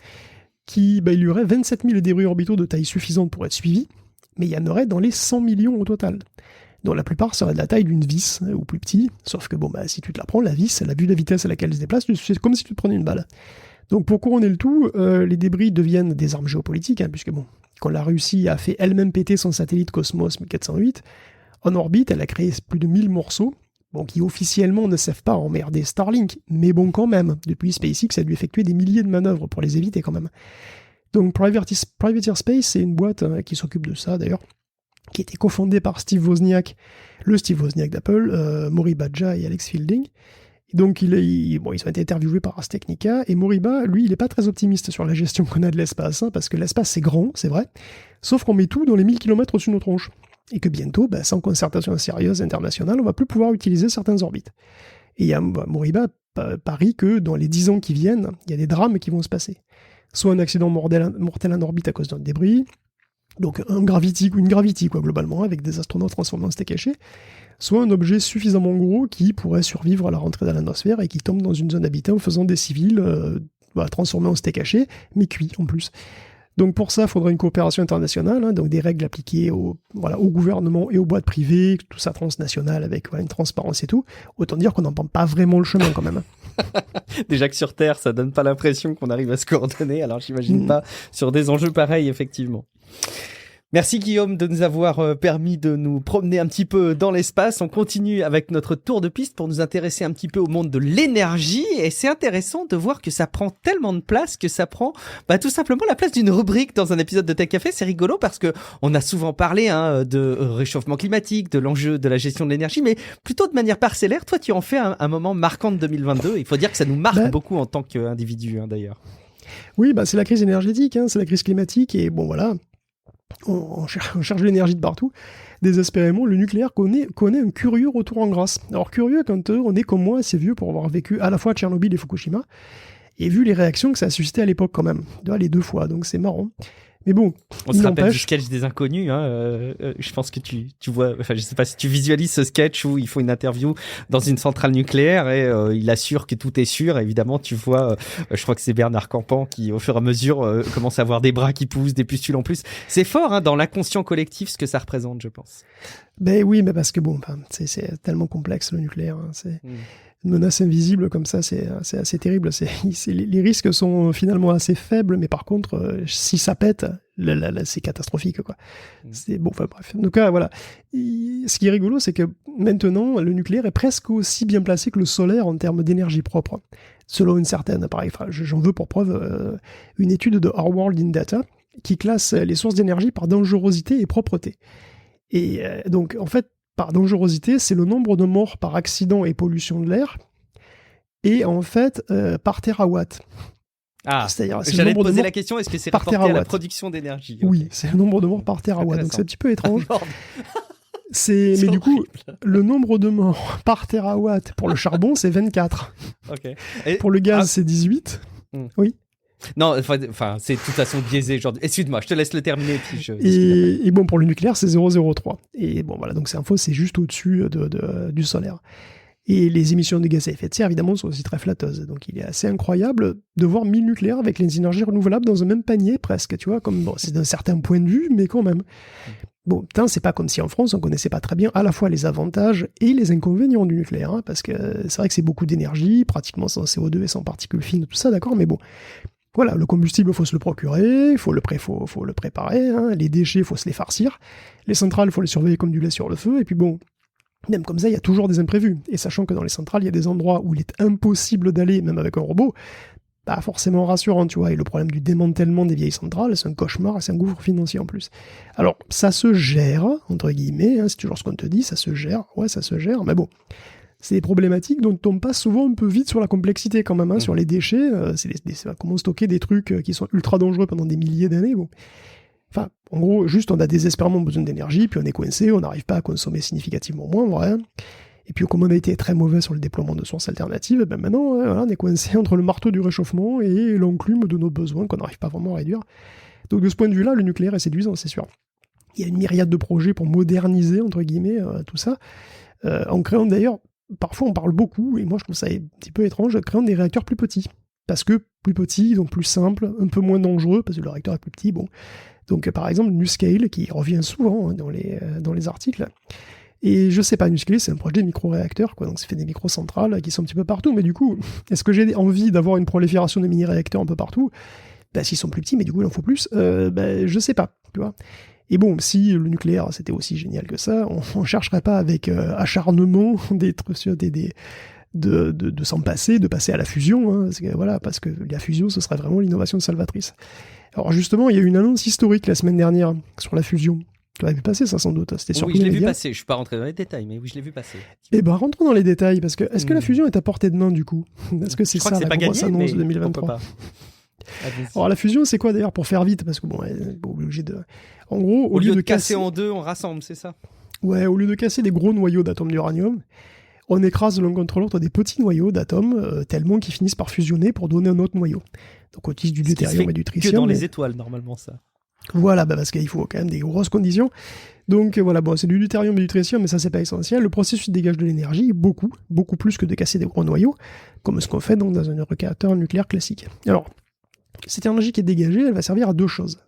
il y aurait 27 000 débris orbitaux de taille suffisante pour être suivis, mais il y en aurait dans les 100 millions au total. dont la plupart seraient de la taille d'une vis, ou plus petit, sauf que si tu te la prends, la vis, elle a vu la vitesse à laquelle elle se déplace, c'est comme si tu te prenais une balle. Donc pour couronner le tout, les débris deviennent des armes géopolitiques, hein, puisque quand la Russie a fait elle-même péter son satellite Cosmos 1408, en orbite, elle a créé plus de 1000 morceaux, qui officiellement ne servent pas à emmerder Starlink, mais quand même, depuis SpaceX a dû effectuer des milliers de manœuvres pour les éviter quand même. Donc Privateer Space, c'est une boîte qui s'occupe de ça d'ailleurs, qui était cofondé par Steve Wozniak, le Steve Wozniak d'Apple, Moriba Jah et Alex Fielding. Donc ils ont été interviewés par Ars Technica, et Moriba, lui, il n'est pas très optimiste sur la gestion qu'on a de l'espace, hein, parce que l'espace c'est grand, c'est vrai, sauf qu'on met tout dans les 1000 km au-dessus de nos tronches. Et que bientôt, sans concertation sérieuse internationale, on va plus pouvoir utiliser certaines orbites. Et il y a Moriba parie que dans les 10 ans qui viennent, il y a des drames qui vont se passer. Soit un accident mortel en orbite à cause d'un débris, donc une gravity globalement, avec des astronautes transformés en steak haché, soit un objet suffisamment gros qui pourrait survivre à la rentrée dans l'atmosphère et qui tombe dans une zone habitée en faisant des civils transformés en steak haché, mais cuits en plus. Donc pour ça, il faudrait une coopération internationale, hein, donc des règles appliquées au gouvernement et aux boîtes privées, tout ça transnational avec une transparence et tout. Autant dire qu'on n'en prend pas vraiment le chemin quand même. Déjà que sur Terre, ça donne pas l'impression qu'on arrive à se coordonner, alors j'imagine pas sur des enjeux pareils, effectivement. Merci Guillaume de nous avoir permis de nous promener un petit peu dans l'espace. On continue avec notre tour de piste pour nous intéresser un petit peu au monde de l'énergie. Et c'est intéressant de voir que ça prend tellement de place que ça prend tout simplement la place d'une rubrique dans un épisode de Tech Café. C'est rigolo parce que on a souvent parlé de réchauffement climatique, de l'enjeu de la gestion de l'énergie, mais plutôt de manière parcellaire. Toi, tu en fais un moment marquant de 2022. Il faut dire que ça nous marque beaucoup en tant qu'individu, d'ailleurs. Oui, c'est la crise énergétique, c'est la crise climatique. Et bon, voilà. On cherche de l'énergie de partout. Désespérément, le nucléaire connaît un curieux retour en grâce. Alors curieux quand on est comme moi assez vieux pour avoir vécu à la fois Tchernobyl et Fukushima, et vu les réactions que ça a suscité à l'époque quand même, les 2 fois, donc c'est marrant. Mais bon, on se rappelle du sketch des inconnus, je pense que tu vois, enfin je sais pas si tu visualises ce sketch où il faut une interview dans une centrale nucléaire et il assure que tout est sûr. Évidemment, tu vois, je crois que c'est Bernard Campan qui, au fur et à mesure, commence à avoir des bras qui poussent, des pustules en plus. C'est fort dans l'inconscient collectif ce que ça représente, je pense. Oui, mais parce que c'est tellement complexe le nucléaire. C'est une menace invisible comme ça, c'est assez terrible. Les risques sont finalement assez faibles, mais par contre, si ça pète, c'est catastrophique, quoi. Bref. En tout cas, voilà. Ce qui est rigolo, c'est que maintenant, le nucléaire est presque aussi bien placé que le solaire en termes d'énergie propre, selon une certaine. Pareil, j'en veux pour preuve une étude de Our World in Data qui classe les sources d'énergie par dangerosité et propreté. Et donc, en fait, par dangerosité, c'est le nombre de morts par accident et pollution de l'air, et en fait, par terawatt. C'est-à-dire, j'allais te poser la question, est-ce que c'est rapporté à la production d'énergie? Oui, c'est le nombre de morts par terawatt, donc c'est un petit peu étrange. Mais du coup, le nombre de morts par terawatt pour le charbon, c'est 24. Pour le gaz, c'est 18. Oui. Non, c'est de toute façon biaisé. Excuse-moi, je te laisse le terminer. Et bon, pour le nucléaire, c'est 0,03. Et bon, voilà, donc c'est juste au-dessus du solaire. Et les émissions de gaz à effet de serre, évidemment, sont aussi très flatteuses. Donc il est assez incroyable de voir 1000 nucléaires avec les énergies renouvelables dans un même panier, presque, tu vois, c'est d'un certain point de vue, mais quand même. Bon, c'est pas comme si en France, on connaissait pas très bien à la fois les avantages et les inconvénients du nucléaire, parce que c'est vrai que c'est beaucoup d'énergie, pratiquement sans CO2 et sans particules fines, tout ça, d'accord, mais bon. Voilà, le combustible, il faut se le procurer, il faut le préparer, les déchets, il faut se les farcir, les centrales, il faut les surveiller comme du lait sur le feu, et puis bon, même comme ça, il y a toujours des imprévus. Et sachant que dans les centrales, il y a des endroits où il est impossible d'aller, même avec un robot, pas forcément rassurant, tu vois, et le problème du démantèlement des vieilles centrales, c'est un cauchemar, et c'est un gouffre financier en plus. Alors, ça se gère, entre guillemets, c'est toujours ce qu'on te dit, ça se gère, mais bon... C'est des problématiques dont on passe souvent un peu vite sur la complexité quand même, sur les déchets. Comment stocker des trucs qui sont ultra dangereux pendant des milliers d'années. Bon. Enfin, en gros, juste on a désespérément besoin d'énergie, puis on est coincé, on n'arrive pas à consommer significativement moins, vrai. Et puis comme on a été très mauvais sur le déploiement de sources alternatives, maintenant on est coincé entre le marteau du réchauffement et l'enclume de nos besoins qu'on n'arrive pas vraiment à réduire. Donc de ce point de vue-là, le nucléaire est séduisant, c'est sûr. Il y a une myriade de projets pour moderniser, entre guillemets, tout ça, en créant d'ailleurs... Parfois, on parle beaucoup, et moi je trouve ça un petit peu étrange, créant des réacteurs plus petits. Parce que plus petits, donc plus simples, un peu moins dangereux, parce que le réacteur est plus petit, bon. Donc par exemple, NuScale, qui revient souvent dans les articles. Et je sais pas, NuScale, c'est un projet de micro-réacteurs, quoi. Donc ça fait des micro-centrales qui sont un petit peu partout. Mais du coup, est-ce que j'ai envie d'avoir une prolifération de mini-réacteurs un peu partout? S'ils sont plus petits, mais du coup il en faut plus, je sais pas, tu vois. Et bon, si le nucléaire c'était aussi génial que ça, on chercherait pas avec acharnement de s'en passer, de passer à la fusion, parce que la fusion ce serait vraiment l'innovation salvatrice. Alors justement, il y a eu une annonce historique la semaine dernière sur la fusion. Tu l'as vu passer ça sans doute, c'était sur Oui, je l'ai vu passer, je suis pas rentré dans les détails, mais oui, je l'ai vu passer. Eh ben, rentrons dans les détails, parce que est-ce que la fusion est à portée de main du coup? Est-ce que c'est je crois ça que c'est la pas grosse gagné, annonce mais 2023? Allez-y. Alors la fusion, c'est quoi d'ailleurs, pour faire vite, parce que bon, obligé de... En gros, Au lieu de casser en deux, on rassemble, c'est ça? Ouais, au lieu de casser des gros noyaux d'atomes d'uranium, on écrase l'un contre l'autre des petits noyaux d'atomes, tellement qu'ils finissent par fusionner pour donner un autre noyau. Donc on utilise du deutérium et du tritium. Que dans les étoiles, normalement, ça. Voilà, parce qu'il faut quand même des grosses conditions. Donc voilà, bon, c'est du deutérium et du tritium, mais ça c'est pas essentiel. Le processus dégage de l'énergie, beaucoup plus que de casser des gros noyaux, comme ce qu'on fait donc dans un réacteur nucléaire classique. Alors, cette énergie qui est dégagée, elle va servir à deux choses.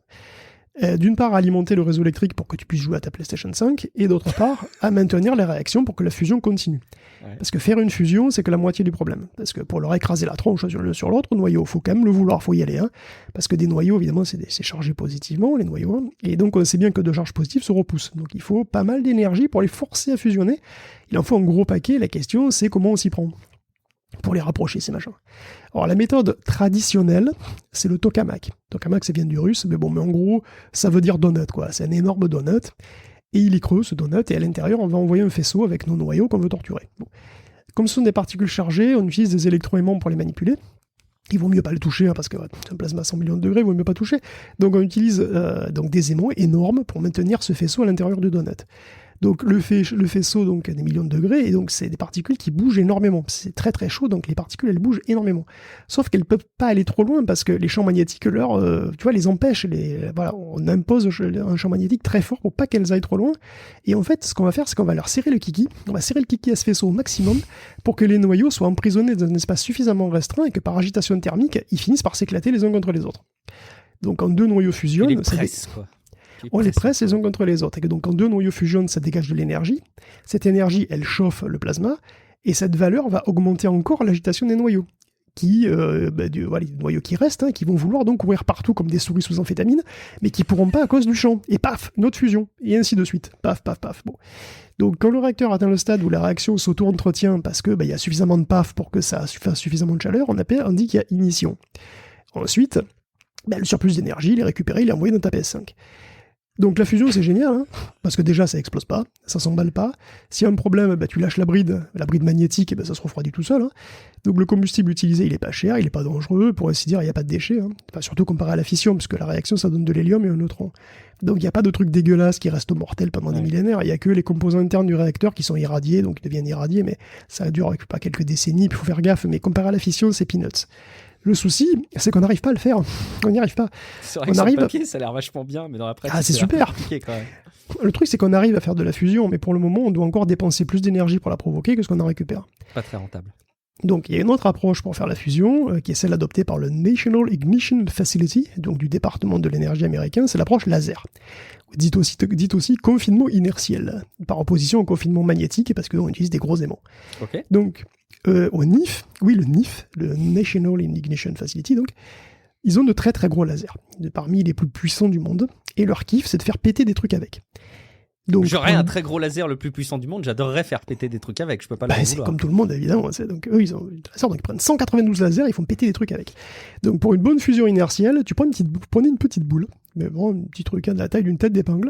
D'une part, à alimenter le réseau électrique pour que tu puisses jouer à ta PlayStation 5, et d'autre part, à maintenir les réactions pour que la fusion continue. Ouais. Parce que faire une fusion, c'est que la moitié du problème. Parce que pour leur écraser la tronche l'un sur l'autre, noyau, faut quand même le vouloir, faut y aller. Hein. Parce que des noyaux, évidemment, c'est chargé positivement, les noyaux. Hein. Et donc, on sait bien que deux charges positives se repoussent. Donc, il faut pas mal d'énergie pour les forcer à fusionner. Il en faut un gros paquet. La question, c'est comment on s'y prend pour les rapprocher, ces machins. Alors, la méthode traditionnelle, c'est le tokamak. Tokamak, ça vient du russe, mais en gros, ça veut dire donut, quoi. C'est un énorme donut. Et il est creux, ce donut, et à l'intérieur, on va envoyer un faisceau avec nos noyaux qu'on veut torturer. Bon. Comme ce sont des particules chargées, on utilise des électroaimants pour les manipuler. Il vaut mieux pas le toucher, hein, parce que c'est un plasma à 100 millions de degrés, il vaut mieux pas toucher. Donc on utilise donc des aimants énormes pour maintenir ce faisceau à l'intérieur du donut. Donc le faisceau donc, a des millions de degrés, et donc c'est des particules qui bougent énormément. C'est très très chaud, donc les particules elles bougent énormément. Sauf qu'elles peuvent pas aller trop loin, parce que les champs magnétiques les empêchent. Voilà, on impose un champ magnétique très fort pour pas qu'elles aillent trop loin. Et en fait, ce qu'on va faire, c'est qu'on va leur serrer le kiki. On va serrer le kiki à ce faisceau au maximum pour que les noyaux soient emprisonnés dans un espace suffisamment restreint et que par agitation thermique, ils finissent par s'éclater les uns contre les autres. Donc quand deux noyaux fusionnent... On les presse les uns contre les autres. Et donc, quand deux noyaux fusionnent, ça dégage de l'énergie. Cette énergie, elle chauffe le plasma. Et cette valeur va augmenter encore l'agitation des noyaux. Les noyaux qui restent, hein, qui vont vouloir donc courir partout comme des souris sous amphétamine, mais qui pourront pas à cause du champ. Et paf, une autre fusion. Et ainsi de suite. Paf, paf, paf. Bon. Donc, quand le réacteur atteint le stade où la réaction s'auto-entretient parce que y a suffisamment de paf pour que ça fasse suffisamment de chaleur, on dit qu'il y a ignition. Ensuite, le surplus d'énergie, il est récupéré, il est envoyé dans ta PS5. Donc la fusion c'est génial, hein, parce que déjà ça explose pas, ça s'emballe pas. S'il y a un problème, tu lâches la bride magnétique, et ça se refroidit tout seul. Hein. Donc le combustible utilisé il est pas cher, il est pas dangereux, pour ainsi dire il n'y a pas de déchets. Hein. Enfin, surtout comparé à la fission, puisque la réaction ça donne de l'hélium et un neutron. Donc il n'y a pas de trucs dégueulasses qui restent mortels pendant des millénaires, il n'y a que les composants internes du réacteur qui sont irradiés, donc ils deviennent irradiés, mais ça dure pas quelques décennies, il faut faire gaffe, mais comparé à la fission c'est peanuts. Le souci, c'est qu'on n'arrive pas à le faire. On n'y arrive pas. C'est vrai que sur le papier, ça a l'air vachement bien, mais dans la pratique, c'est super. Compliqué quand même. Le truc, c'est qu'on arrive à faire de la fusion, mais pour le moment, on doit encore dépenser plus d'énergie pour la provoquer que ce qu'on en récupère. Pas très rentable. Donc, il y a une autre approche pour faire la fusion, qui est celle adoptée par le National Ignition Facility, donc du département de l'énergie américain, c'est l'approche laser. Dite aussi confinement inertiel, par opposition au confinement magnétique, parce qu'on utilise des gros aimants. Okay. Donc, au NIF, le NIF, le National Ignition Facility, donc, ils ont de très très gros lasers, parmi les plus puissants du monde, et leur kiff, c'est de faire péter des trucs avec. Donc, j'aurais un très gros laser le plus puissant du monde, j'adorerais faire péter des trucs avec, je peux pas le c'est comme tout le monde évidemment, donc eux ils ont des lasers, donc ils prennent 192 lasers, ils font péter des trucs avec. Donc pour une bonne fusion inertielle, tu prenez une petite boule, mais bon, un petit truc de la taille d'une tête d'épingle,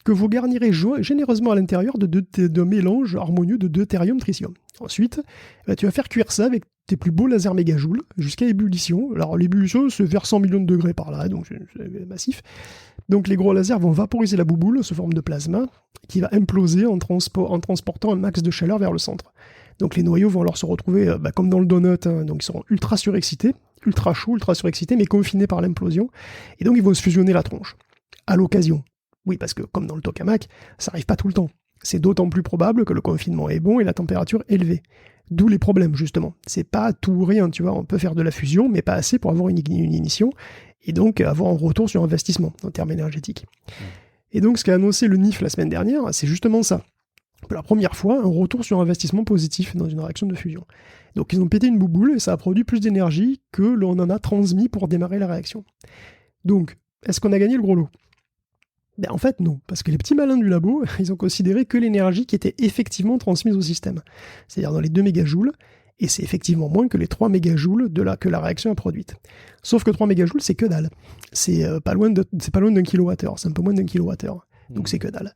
que vous garnirez généreusement à l'intérieur de mélange harmonieux de deutérium-tritium. Ensuite, tu vas faire cuire ça avec tes plus beaux lasers mégajoules jusqu'à ébullition. Alors l'ébullition, c'est vers 100 millions de degrés par là, donc c'est massif. Donc les gros lasers vont vaporiser la bouboule sous forme de plasma qui va imploser en transportant un max de chaleur vers le centre. Donc les noyaux vont alors se retrouver comme dans le donut, hein, donc ils seront ultra surexcités, ultra chauds, ultra surexcités, mais confinés par l'implosion. Et donc ils vont se fusionner la tronche. À l'occasion. Oui, parce que comme dans le tokamak, ça n'arrive pas tout le temps. C'est d'autant plus probable que le confinement est bon et la température élevée. D'où les problèmes, justement. C'est pas tout ou rien, tu vois. On peut faire de la fusion, mais pas assez pour avoir une ignition, et donc avoir un retour sur investissement, en termes énergétiques. Et donc, ce qu'a annoncé le NIF la semaine dernière, c'est justement ça. Pour la première fois, un retour sur investissement positif dans une réaction de fusion. Donc, ils ont pété une bouboule, et ça a produit plus d'énergie que l'on en a transmis pour démarrer la réaction. Donc, est-ce qu'on a gagné le gros lot ? En fait, non, parce que les petits malins du labo, ils ont considéré que l'énergie qui était effectivement transmise au système, c'est-à-dire dans les 2 mégajoules, et c'est effectivement moins que les 3 mégajoules que la réaction a produite. Sauf que 3 mégajoules, c'est que dalle. C'est pas loin d'un kilowattheure, c'est un peu moins d'un kilowattheure. Donc c'est que dalle.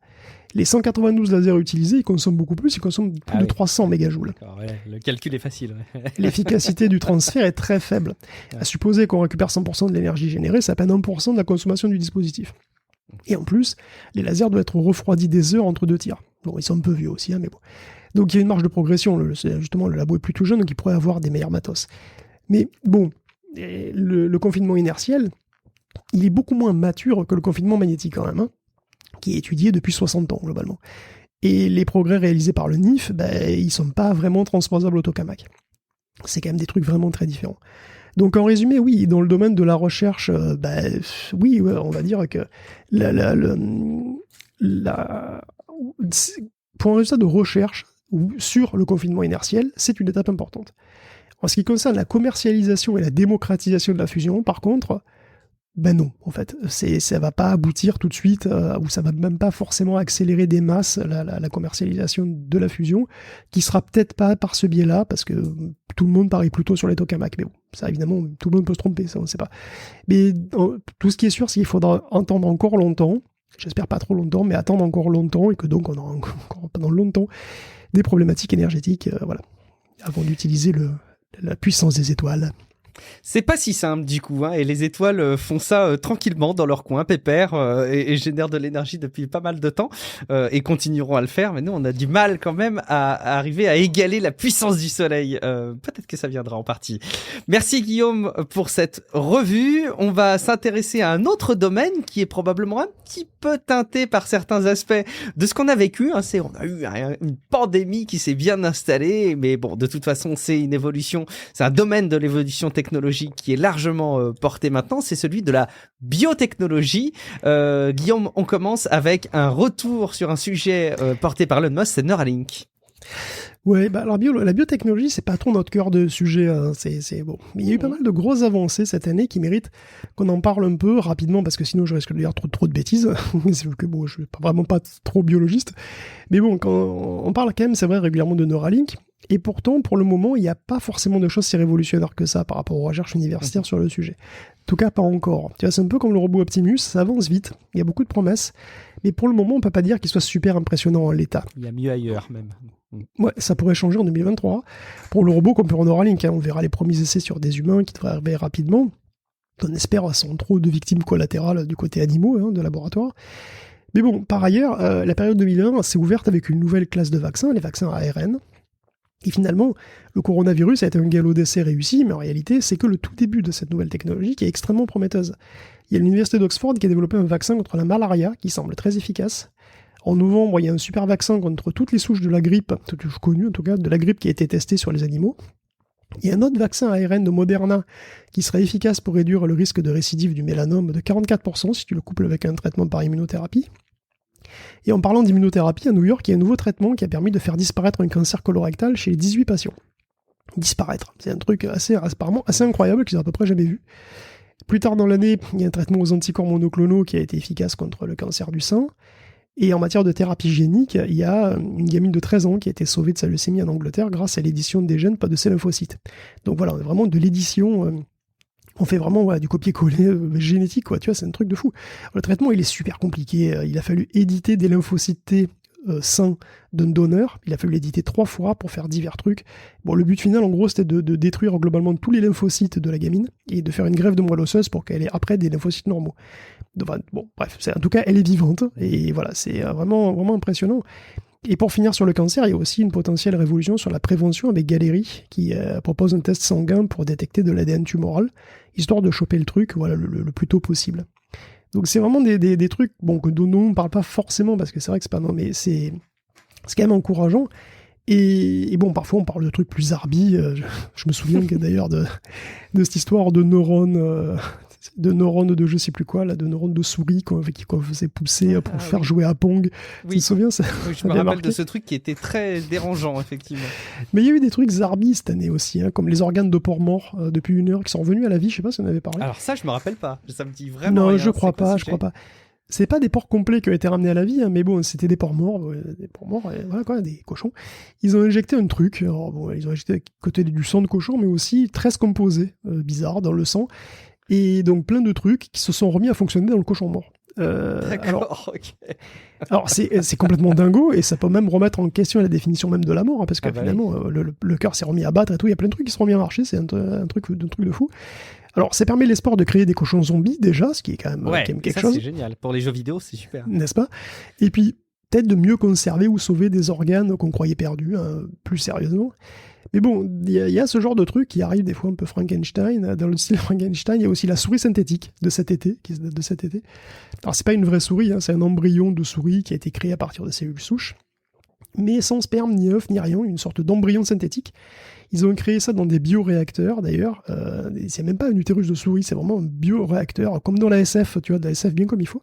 Les 192 lasers utilisés, ils consomment beaucoup plus, ils consomment plus de 300 mégajoules. Ouais, le calcul est facile. Ouais. L'efficacité du transfert est très faible. Ouais. À supposer qu'on récupère 100% de l'énergie générée, ça peine 1% de la consommation du dispositif. Et en plus, les lasers doivent être refroidis des heures entre deux tirs. Bon, ils sont un peu vieux aussi, hein, mais bon. Donc il y a une marge de progression. Justement, le labo est plutôt jeune, donc il pourrait avoir des meilleurs matos. Mais bon, le confinement inertiel, il est beaucoup moins mature que le confinement magnétique quand même, hein, qui est étudié depuis 60 ans globalement. Et les progrès réalisés par le NIF, ils sont pas vraiment transposables au tokamak. C'est quand même des trucs vraiment très différents. Donc en résumé, oui, dans le domaine de la recherche, oui, ouais, on va dire que pour un résultat de recherche sur le confinement inertiel, c'est une étape importante. En ce qui concerne la commercialisation et la démocratisation de la fusion, par contre, non, en fait, ça va pas aboutir tout de suite, ou ça va même pas forcément accélérer des masses la commercialisation de la fusion, qui sera peut-être pas par ce biais-là, parce que tout le monde parie plutôt sur les tokamaks. Mais bon, ça évidemment, tout le monde peut se tromper, ça on sait pas. Mais tout ce qui est sûr, c'est qu'il faudra entendre encore longtemps, j'espère pas trop longtemps, mais attendre encore longtemps, et que donc on aura encore pendant longtemps des problématiques énergétiques, voilà, avant d'utiliser la puissance des étoiles. C'est pas si simple du coup, hein, et les étoiles font ça tranquillement dans leur coin, pépère, et génèrent de l'énergie depuis pas mal de temps, et continueront à le faire, mais nous on a du mal quand même à arriver à égaler la puissance du soleil. Peut-être que ça viendra en partie. Merci Guillaume pour cette revue. On va s'intéresser à un autre domaine qui est probablement un petit peu teinté par certains aspects de ce qu'on a vécu, hein. On a eu une pandémie qui s'est bien installée, mais bon, de toute façon c'est une évolution, c'est un domaine de l'évolution technologique qui est largement porté maintenant, c'est celui de la biotechnologie. Guillaume, on commence avec un retour sur un sujet porté par Elon Musk, c'est Neuralink. Ouais, alors la biotechnologie, c'est pas trop notre cœur de sujet, hein. C'est bon. Mais il y a eu pas mal de grosses avancées cette année qui méritent qu'on en parle un peu rapidement, parce que sinon je risque de dire trop de bêtises. C'est que bon, je suis vraiment pas trop biologiste. Mais bon, quand on parle quand même, c'est vrai, régulièrement de Neuralink. Et pourtant, pour le moment, il n'y a pas forcément de choses si révolutionnaires que ça par rapport aux recherches universitaires sur le sujet. En tout cas, pas encore. Tu vois, c'est un peu comme le robot Optimus, ça avance vite, il y a beaucoup de promesses, mais pour le moment, on peut pas dire qu'il soit super impressionnant en l'état. Il y a mieux ailleurs, même. Ouais, ça pourrait changer en 2023. Pour le robot qu'on peut en Neuralink, hein, on verra les premiers essais sur des humains qui devraient arriver rapidement. On espère sans trop de victimes collatérales du côté animaux, hein, de laboratoire. Mais bon, par ailleurs, la période 2001 s'est ouverte avec une nouvelle classe de vaccins, les vaccins ARN. Et finalement, le coronavirus a été un galop d'essai réussi, mais en réalité, c'est que le tout début de cette nouvelle technologie qui est extrêmement prometteuse. Il y a l'université d'Oxford qui a développé un vaccin contre la malaria qui semble très efficace. En novembre, il y a un super vaccin contre toutes les souches de la grippe, toutes les souches connues en tout cas, de la grippe qui a été testé sur les animaux. Il y a un autre vaccin ARN de Moderna qui serait efficace pour réduire le risque de récidive du mélanome de 44% si tu le couples avec un traitement par immunothérapie. Et en parlant d'immunothérapie, à New York, il y a un nouveau traitement qui a permis de faire disparaître un cancer colorectal chez les 18 patients. Disparaître, c'est un truc apparemment assez incroyable qu'ils n'ont à peu près jamais vu. Plus tard dans l'année, il y a un traitement aux anticorps monoclonaux qui a été efficace contre le cancer du sein. Et en matière de thérapie génique, il y a une gamine de 13 ans qui a été sauvée de sa leucémie en Angleterre grâce à l'édition des gènes, pas de ces lymphocytes. Donc voilà, vraiment de l'édition... on fait vraiment du copier-coller génétique, quoi. Tu vois, c'est un truc de fou. Le traitement, il est super compliqué. Il a fallu éditer des lymphocytes T sains d'un donneur. Il a fallu l'éditer 3 fois pour faire divers trucs. Bon, le but final, en gros, c'était de détruire globalement tous les lymphocytes de la gamine et de faire une greffe de moelle osseuse pour qu'elle ait après des lymphocytes normaux. Enfin, bon, bref, en tout cas, elle est vivante. Et voilà, c'est vraiment impressionnant. Et pour finir sur le cancer, il y a aussi une potentielle révolution sur la prévention avec Galéry, qui propose un test sanguin pour détecter de l'ADN tumoral, histoire de choper le truc le plus tôt possible. Donc c'est vraiment des trucs dont on ne parle pas forcément, parce que c'est vrai que c'est pas... Non, mais c'est quand même encourageant. Et bon, parfois on parle de trucs plus zarbi. Je me souviens que d'ailleurs de cette histoire de neurones... de je sais plus quoi, là, de neurones de souris qu'on faisait pousser pour faire jouer à Pong. Oui. Tu te souviens ça? Oui, je me rappelle de ce truc qui était très dérangeant, effectivement. Mais il y a eu des trucs zarbi cette année aussi, hein, comme les organes de porc mort depuis 1 heure qui sont revenus à la vie, je sais pas si on en avait parlé. Alors ça, je me rappelle pas, ça me dit vraiment non, rien. je crois pas. C'est pas des porcs complets qui ont été ramenés à la vie, hein, mais bon, c'était des porcs morts, voilà quoi, des cochons. Ils ont injecté un truc, alors, bon, ils ont injecté à côté du sang de cochon, mais aussi 13 composés bizarres dans le sang. Et donc plein de trucs qui se sont remis à fonctionner dans le cochon mort. D'accord, ok. Alors c'est complètement dingo, et ça peut même remettre en question la définition même de la mort, hein, parce que finalement, oui. le cœur s'est remis à battre et tout, il y a plein de trucs qui se sont remis à marcher, c'est un truc de fou. Alors, ça permet l'espoir de créer des cochons zombies, déjà, ce qui est quand même, quelque chose. C'est génial. Pour les jeux vidéo, c'est super. N'est-ce pas? Et puis, peut-être de mieux conserver ou sauver des organes qu'on croyait perdus, hein, plus sérieusement. Mais bon, il y a ce genre de truc qui arrive des fois un peu Frankenstein. Dans le style Frankenstein, il y a aussi la souris synthétique de cet été. Alors, c'est pas une vraie souris, hein, c'est un embryon de souris qui a été créé à partir de cellules souches, mais sans sperme, ni œuf, ni rien, une sorte d'embryon synthétique. Ils ont créé ça dans des bioréacteurs, d'ailleurs. C'est même pas un utérus de souris, c'est vraiment un bioréacteur, comme dans la SF, tu vois, de la SF bien comme il faut.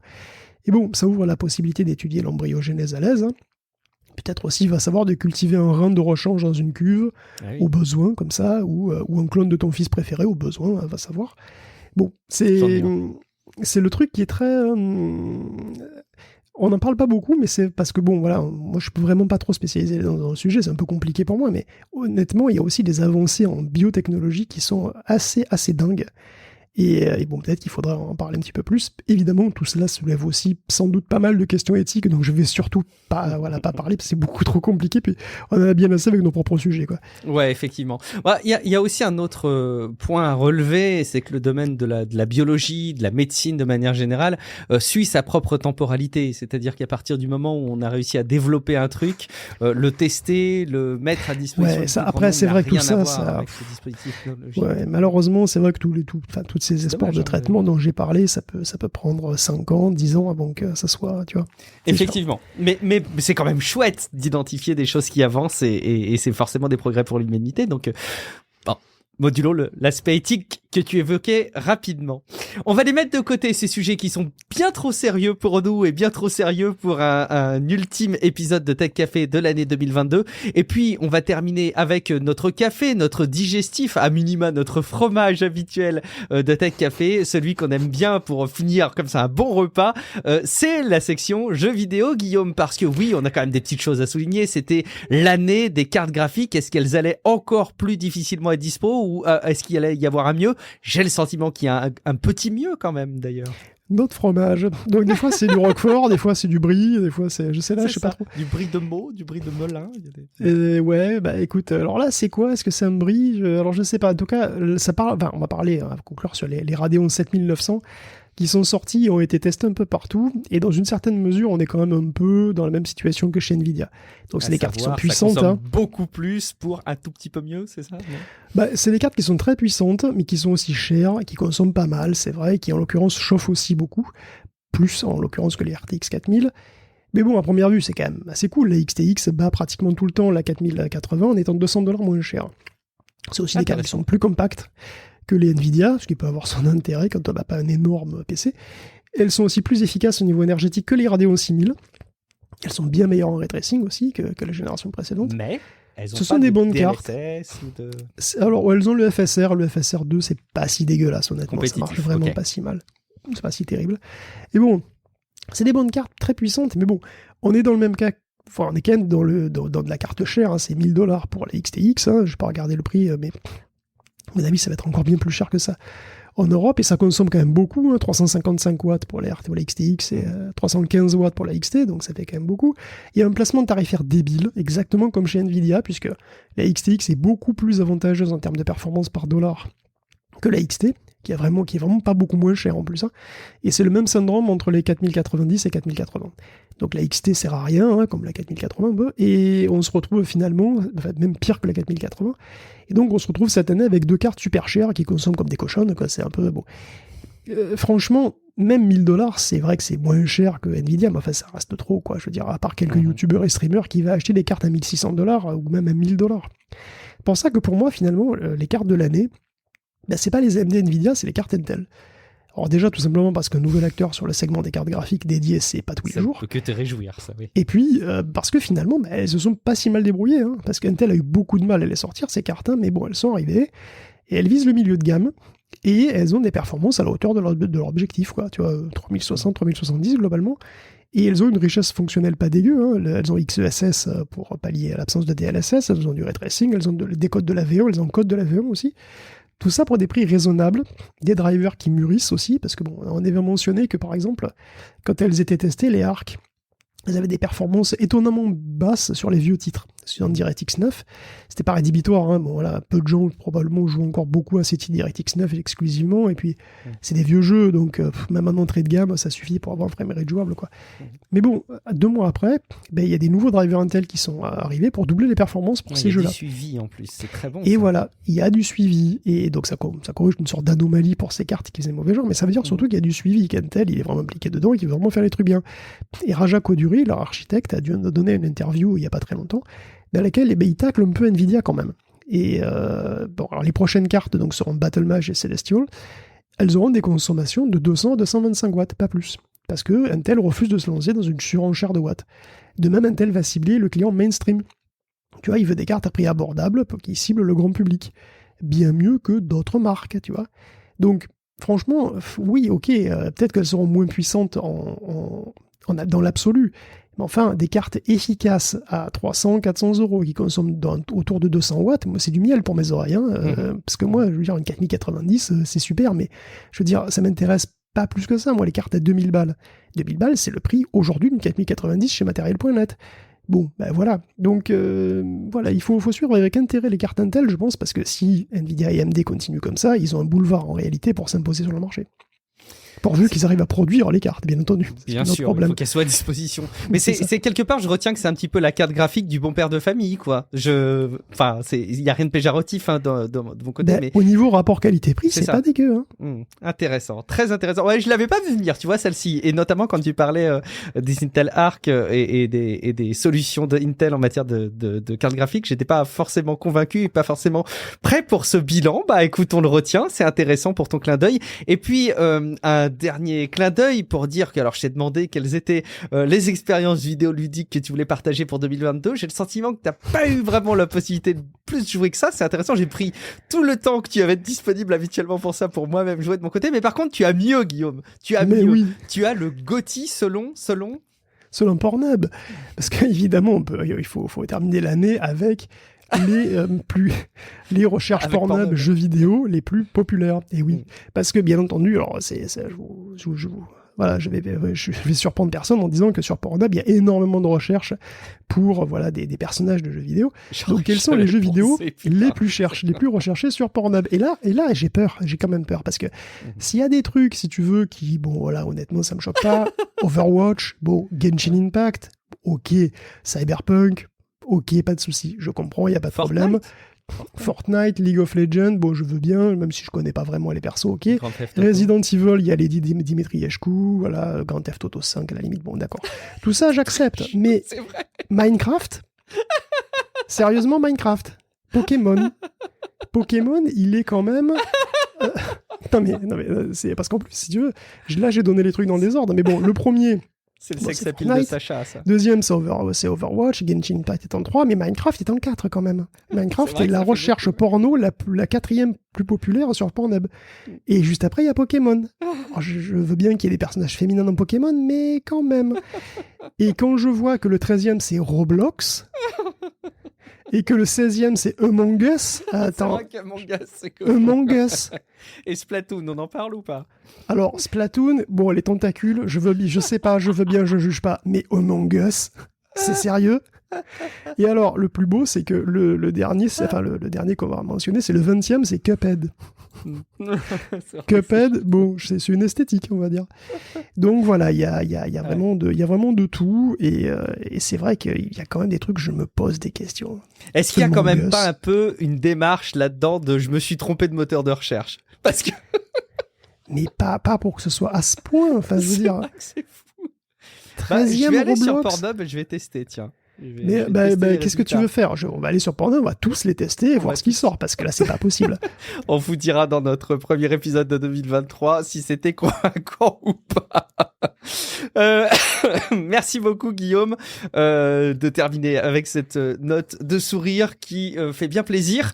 Et bon, ça ouvre la possibilité d'étudier l'embryogenèse à l'aise, hein. Peut-être aussi, va savoir de cultiver un rein de rechange dans une cuve, au besoin, comme ça, ou un clone de ton fils préféré, au besoin, va savoir. Bon, c'est le truc qui est très... on n'en parle pas beaucoup, mais c'est parce que, bon, voilà, moi je peux vraiment pas trop spécialiser dans le sujet, c'est un peu compliqué pour moi, mais honnêtement, il y a aussi des avancées en biotechnologie qui sont assez dingues. Et bon, peut-être qu'il faudra en parler un petit peu plus. Évidemment, tout cela soulève aussi sans doute pas mal de questions éthiques, donc je vais surtout pas parler, parce que c'est beaucoup trop compliqué, puis on en a bien assez avec nos propres sujets, quoi. Ouais, effectivement. Il y a aussi un autre point à relever, c'est que le domaine de la biologie, de la médecine de manière générale, suit sa propre temporalité. C'est-à-dire qu'à partir du moment où on a réussi à développer un truc, le tester, le mettre à disposition. Ouais, ça, après, c'est vrai que tout ça, ouais, malheureusement, c'est vrai que toutes ces espoirs de traitement dont j'ai parlé, ça peut prendre 5 ans, 10 ans avant que ça soit, tu vois. Effectivement. Mais c'est quand même chouette d'identifier des choses qui avancent et c'est forcément des progrès pour l'humanité. Donc, modulo l'aspect éthique que tu évoquais rapidement. On va les mettre de côté, ces sujets qui sont bien trop sérieux pour nous et bien trop sérieux pour un ultime épisode de Tech Café de l'année 2022. Et puis, on va terminer avec notre café, notre digestif, à minima notre fromage habituel de Tech Café, celui qu'on aime bien pour finir comme ça un bon repas. C'est la section jeux vidéo, Guillaume, parce que oui, on a quand même des petites choses à souligner. C'était l'année des cartes graphiques. Est-ce qu'elles allaient encore plus difficilement être dispo ou est-ce qu'il allait y avoir un mieux? J'ai le sentiment qu'il y a un petit mieux quand même, d'ailleurs. Notre fromage. Donc des fois c'est du Roquefort, des fois c'est du brie, des fois c'est, je sais pas trop. Du brie de Meaux, du brie de Melun. Ouais, bah écoute, alors là c'est quoi? Est-ce que c'est un brie? Alors je sais pas. En tout cas, ça parle. Enfin, on va parler, on va conclure sur les Radeon 7900 qui sont sortis et ont été testés un peu partout. Et dans une certaine mesure, on est quand même un peu dans la même situation que chez Nvidia. Donc c'est des cartes qui sont puissantes. Ça consomme beaucoup plus pour un tout petit peu mieux, c'est ça? Bah, c'est des cartes qui sont très puissantes, mais qui sont aussi chères, qui consomment pas mal, c'est vrai, qui en l'occurrence chauffent aussi beaucoup, plus en l'occurrence que les RTX 4000. Mais bon, à première vue, c'est quand même assez cool. La XTX bat pratiquement tout le temps la 4080 en étant $200 moins cher. C'est aussi des cartes qui sont plus compactes que les Nvidia, ce qui peut avoir son intérêt quand on n'a pas un énorme PC. Elles sont aussi plus efficaces au niveau énergétique que les Radeon 6000. Elles sont bien meilleures en ray tracing aussi que la génération précédente. Mais elles ont ce sont des bonnes cartes. Alors, elles ont le FSR. Le FSR 2, c'est pas si dégueulasse, honnêtement. Ça marche vraiment pas si mal. C'est pas si terrible. Et bon, c'est des bonnes cartes très puissantes, mais bon, on est dans le même cas. Enfin, on est quand même dans de la carte chère. Hein. C'est $1000 pour la XTX. Hein. Je vais pas regarder le prix, mais à mon avis, ça va être encore bien plus cher que ça en Europe, et ça consomme quand même beaucoup, hein, 355 watts pour la XTX et 315 watts pour la XT, donc ça fait quand même beaucoup. Il y a un placement tarifaire débile, exactement comme chez Nvidia, puisque la XTX est beaucoup plus avantageuse en termes de performance par dollar que la XT, qui est vraiment pas beaucoup moins cher en plus. Hein. Et c'est le même syndrome entre les 4090 et 4080. Donc la XT sert à rien, hein, comme la 4080 un peu, et on se retrouve finalement, enfin, même pire que la 4080, et donc on se retrouve cette année avec deux cartes super chères qui consomment comme des cochonnes, quoi. C'est un peu bon. Franchement, même $1000, c'est vrai que c'est moins cher que Nvidia, mais enfin ça reste trop, quoi. Je veux dire, à part quelques youtubeurs et streamers qui va acheter des cartes à $1600 ou même à $1000. C'est pour ça que pour moi, finalement, les cartes de l'année, ben, c'est pas les AMD Nvidia, c'est les cartes Intel. Alors déjà, tout simplement parce qu'un nouvel acteur sur le segment des cartes graphiques dédiées, c'est pas tous les jours. Ça peut que te réjouir, ça, oui. Et puis, parce que finalement, ben, elles se sont pas si mal débrouillées, hein, parce qu'Intel a eu beaucoup de mal à les sortir, ces cartes, hein, mais bon, elles sont arrivées, et elles visent le milieu de gamme, et elles ont des performances à la hauteur de leur objectif, quoi, tu vois, 3060, 3070 globalement, et elles ont une richesse fonctionnelle pas dégueu, hein. Elles ont XESS pour pallier à l'absence de DLSS, elles ont du ray tracing, elles ont des codes de la V1, elles ont le code de la V1 aussi. Tout ça pour des prix raisonnables, des drivers qui mûrissent aussi, parce que bon, on avait mentionné que par exemple, quand elles étaient testées, les ARC, elles avaient des performances étonnamment basses sur les vieux titres. Sur DirectX 9, c'était pas rédhibitoire, hein. Bon, voilà, peu de gens probablement jouent encore beaucoup à ces titres DirectX 9 exclusivement, et puis c'est des vieux jeux, donc même en entrée de gamme, ça suffit pour avoir un framerate jouable, quoi. Mais bon, 2 mois après, il y a des nouveaux drivers Intel qui sont arrivés pour doubler les performances pour ces jeux-là. Il y a du suivi en plus, c'est très bon. Et voilà, il y a du suivi, et donc ça corrige une sorte d'anomalie pour ces cartes qui faisaient mauvais genre, mais ça veut dire surtout qu'il y a du suivi, qu'Intel il est vraiment impliqué dedans et qu'il veut vraiment faire les trucs bien. Et Raja Koduri, leur architecte, a dû donner une interview il y a pas très longtemps, dans laquelle il tacle un peu Nvidia quand même. Et bon, alors les prochaines cartes donc, seront Battlemage et Celestial, elles auront des consommations de 200 à 225 watts, pas plus. Parce que Intel refuse de se lancer dans une surenchère de watts. De même, Intel va cibler le client mainstream. Tu vois, il veut des cartes à prix abordable pour qu'ils ciblent le grand public. Bien mieux que d'autres marques, tu vois. Donc, franchement, oui, ok, peut-être qu'elles seront moins puissantes dans l'absolu. Mais enfin, des cartes efficaces à 300, 400 euros qui consomment autour de 200 watts, moi, c'est du miel pour mes oreilles. Hein, parce que moi, je veux dire, une 4090, c'est super, mais je veux dire, ça m'intéresse pas plus que ça. Moi, les cartes à 2000 balles. 2000 balles, c'est le prix aujourd'hui d'une 4090 chez Material.net. Bon, ben voilà. Donc, voilà, il faut suivre avec intérêt les cartes Intel, je pense, parce que si Nvidia et AMD continuent comme ça, ils ont un boulevard en réalité pour s'imposer sur le marché. Pourvu qu'ils arrivent à produire les cartes, bien entendu. Bien sûr, il faut qu'elles soient à disposition. Mais c'est quelque part, je retiens que c'est un petit peu la carte graphique du bon père de famille, quoi. Enfin, il y a rien de péjoratif hein, de mon côté. Mais au niveau rapport qualité-prix, c'est pas dégueu. Hein. Intéressant, très intéressant. Ouais, je l'avais pas vu venir, tu vois, celle-ci. Et notamment quand tu parlais des Intel Arc et des solutions d'Intel en matière de carte graphique, j'étais pas forcément convaincu et pas forcément prêt pour ce bilan. Bah, écoute, on le retient. C'est intéressant pour ton clin d'œil. Et puis, un dernier clin d'œil pour dire que, alors je t'ai demandé quelles étaient les expériences vidéoludiques que tu voulais partager pour 2022. J'ai le sentiment que t'as pas eu vraiment la possibilité de plus jouer que ça. C'est intéressant, j'ai pris tout le temps que tu avais disponible habituellement pour ça, pour moi-même jouer de mon côté. Mais par contre, tu as mieux, Guillaume. Tu as mieux. Oui. Tu as le GOTY selon Pornhub. Parce qu'évidemment, il faut terminer l'année avec les recherches Pornhub jeux vidéo les plus populaires. Et oui, parce que bien entendu, alors voilà, je vais surprendre personne en disant que sur Pornhub, il y a énormément de recherches pour des personnages de jeux vidéo. Donc quels sont les jeux vidéo les plus recherchés sur Pornhub? Et là j'ai peur, j'ai quand même peur parce que s'il y a des trucs, si tu veux, qui honnêtement ça me choque pas. Overwatch, Genshin Impact, ok, Cyberpunk, ok, pas de souci, je comprends, il n'y a pas de problème. Fortnite, League of Legends, je veux bien, même si je connais pas vraiment les persos, ok. Resident Evil, il y a les Dimitriescu, voilà, Grand Theft Auto 5 à la limite, bon d'accord. Tout ça, j'accepte, mais Minecraft sérieusement, Minecraft, Pokémon, il est quand même... Non mais c'est parce qu'en plus, si tu veux, là j'ai donné les trucs dans le désordre, mais bon, le premier... C'est le sex appeal de Sacha, ça. Deuxième, c'est Overwatch, Genshin Impact est en 3, mais Minecraft est en 4 quand même. Minecraft est la recherche porno la 4e plus populaire sur Pornhub. Et juste après, il y a Pokémon. Alors, je veux bien qu'il y ait des personnages féminins dans Pokémon, mais quand même. Et quand je vois que le 13e, c'est Roblox, et que le 16e, c'est Among Us, attends. C'est vrai qu'Among Us, c'est cool. Among Us. Et Splatoon, on en parle ou pas? Alors, Splatoon, les tentacules, je sais pas, je veux bien, je juge pas, mais Among Us, c'est sérieux? Et alors, le plus beau, c'est que le dernier, le dernier qu'on va mentionner, c'est le 20e, c'est Cuphead. Cuphead, c'est une esthétique, on va dire. Donc voilà, il y a vraiment de tout, et c'est vrai qu'il y a quand même des trucs, je me pose des questions. Est-ce qu'il y a quand même pas un peu une démarche là-dedans de je me suis trompé de moteur de recherche? Parce que... Mais pas pour que ce soit à ce point, enfin je veux dire... C'est fou. 13e je vais aller Roblox. sur Pornhub et je vais tester, tiens. Mais qu'est-ce que tu veux faire? On va aller sur Pornhub, on va tous les tester et voir ce qui sort, parce que là, c'est pas possible. On vous dira dans notre premier épisode de 2023 si c'était convaincant ou pas. Merci beaucoup Guillaume de terminer avec cette note de sourire qui fait bien plaisir.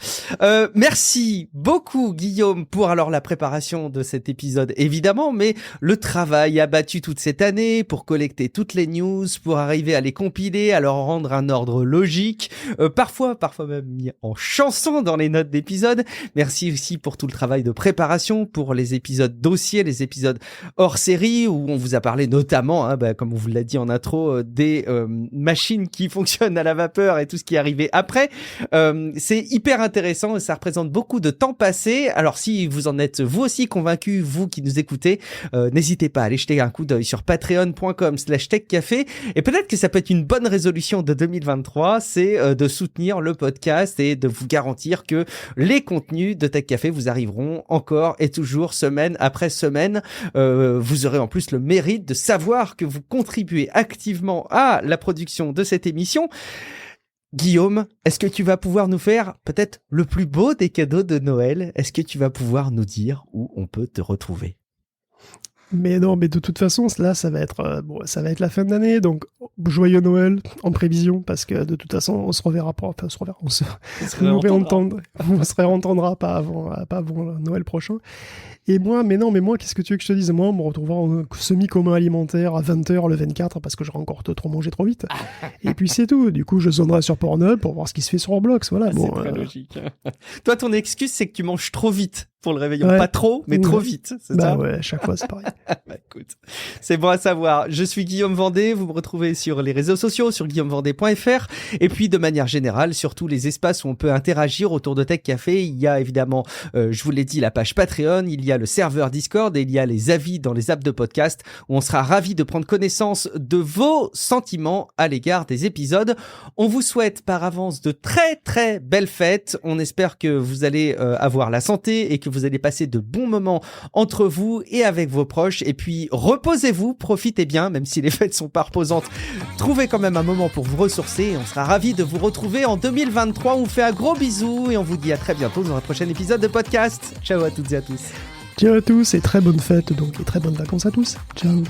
Merci beaucoup Guillaume pour alors la préparation de cet épisode évidemment, mais le travail abattu toute cette année pour collecter toutes les news, pour arriver à les compiler, à leur rendre un ordre logique, parfois même mis en chanson dans les notes d'épisode. Merci aussi pour tout le travail de préparation, pour les épisodes dossiers, les épisodes hors série où on vous a parlé notamment, comme on vous l'a dit en intro, des machines qui fonctionnent à la vapeur et tout ce qui est arrivé après. C'est hyper intéressant et ça représente beaucoup de temps passé. Alors si vous en êtes vous aussi convaincus, vous qui nous écoutez, n'hésitez pas à aller jeter un coup d'œil sur patreon.com/techcafé et peut-être que ça peut être une bonne résolution de 2023, c'est de soutenir le podcast et de vous garantir que les contenus de Tech Café vous arriveront encore et toujours semaine après semaine. Vous aurez en plus le mérite de savoir que vous contribuez activement à la production de cette émission. Guillaume, est-ce que tu vas pouvoir nous faire peut-être le plus beau des cadeaux de Noël? Est-ce que tu vas pouvoir nous dire où on peut te retrouver? Mais non, mais de toute façon, là, ça va être la fin d'année, donc joyeux Noël en prévision, parce que de toute façon, on se reverra pas, on se réentendra pas avant Noël prochain. Et moi, qu'est-ce que tu veux que je te dise? Moi, on me retrouvera en semi-coma alimentaire à 20h le 24, parce que j'aurai encore trop mangé trop vite. Et puis c'est tout. Du coup, je sonnerai sur Pornhub pour voir ce qui se fait sur Roblox. Voilà. C'est très logique. Toi, ton excuse, c'est que tu manges trop vite pour le réveillon. Ouais. Pas trop, mais trop vite. C'est ça? Ouais, chaque fois, c'est pareil. Écoute, c'est bon à savoir. Je suis Guillaume Vendée. Vous me retrouvez sur les réseaux sociaux, sur guillaumevendée.fr. Et puis, de manière générale, sur tous les espaces où on peut interagir autour de Tech Café. Il y a évidemment, je vous l'ai dit, la page Patreon. Il y a le serveur Discord et il y a les avis dans les apps de podcast où on sera ravis de prendre connaissance de vos sentiments à l'égard des épisodes. On vous souhaite par avance de très très belles fêtes. On espère que vous allez avoir la santé et que vous allez passer de bons moments entre vous et avec vos proches. Et puis reposez-vous, profitez bien, même si les fêtes sont pas reposantes. Trouvez quand même un moment pour vous ressourcer et on sera ravis de vous retrouver en 2023. On vous fait un gros bisou et on vous dit à très bientôt dans un prochain épisode de podcast. Ciao à toutes et à tous. Ciao à tous et très bonnes fêtes donc et très bonnes vacances à tous. Ciao.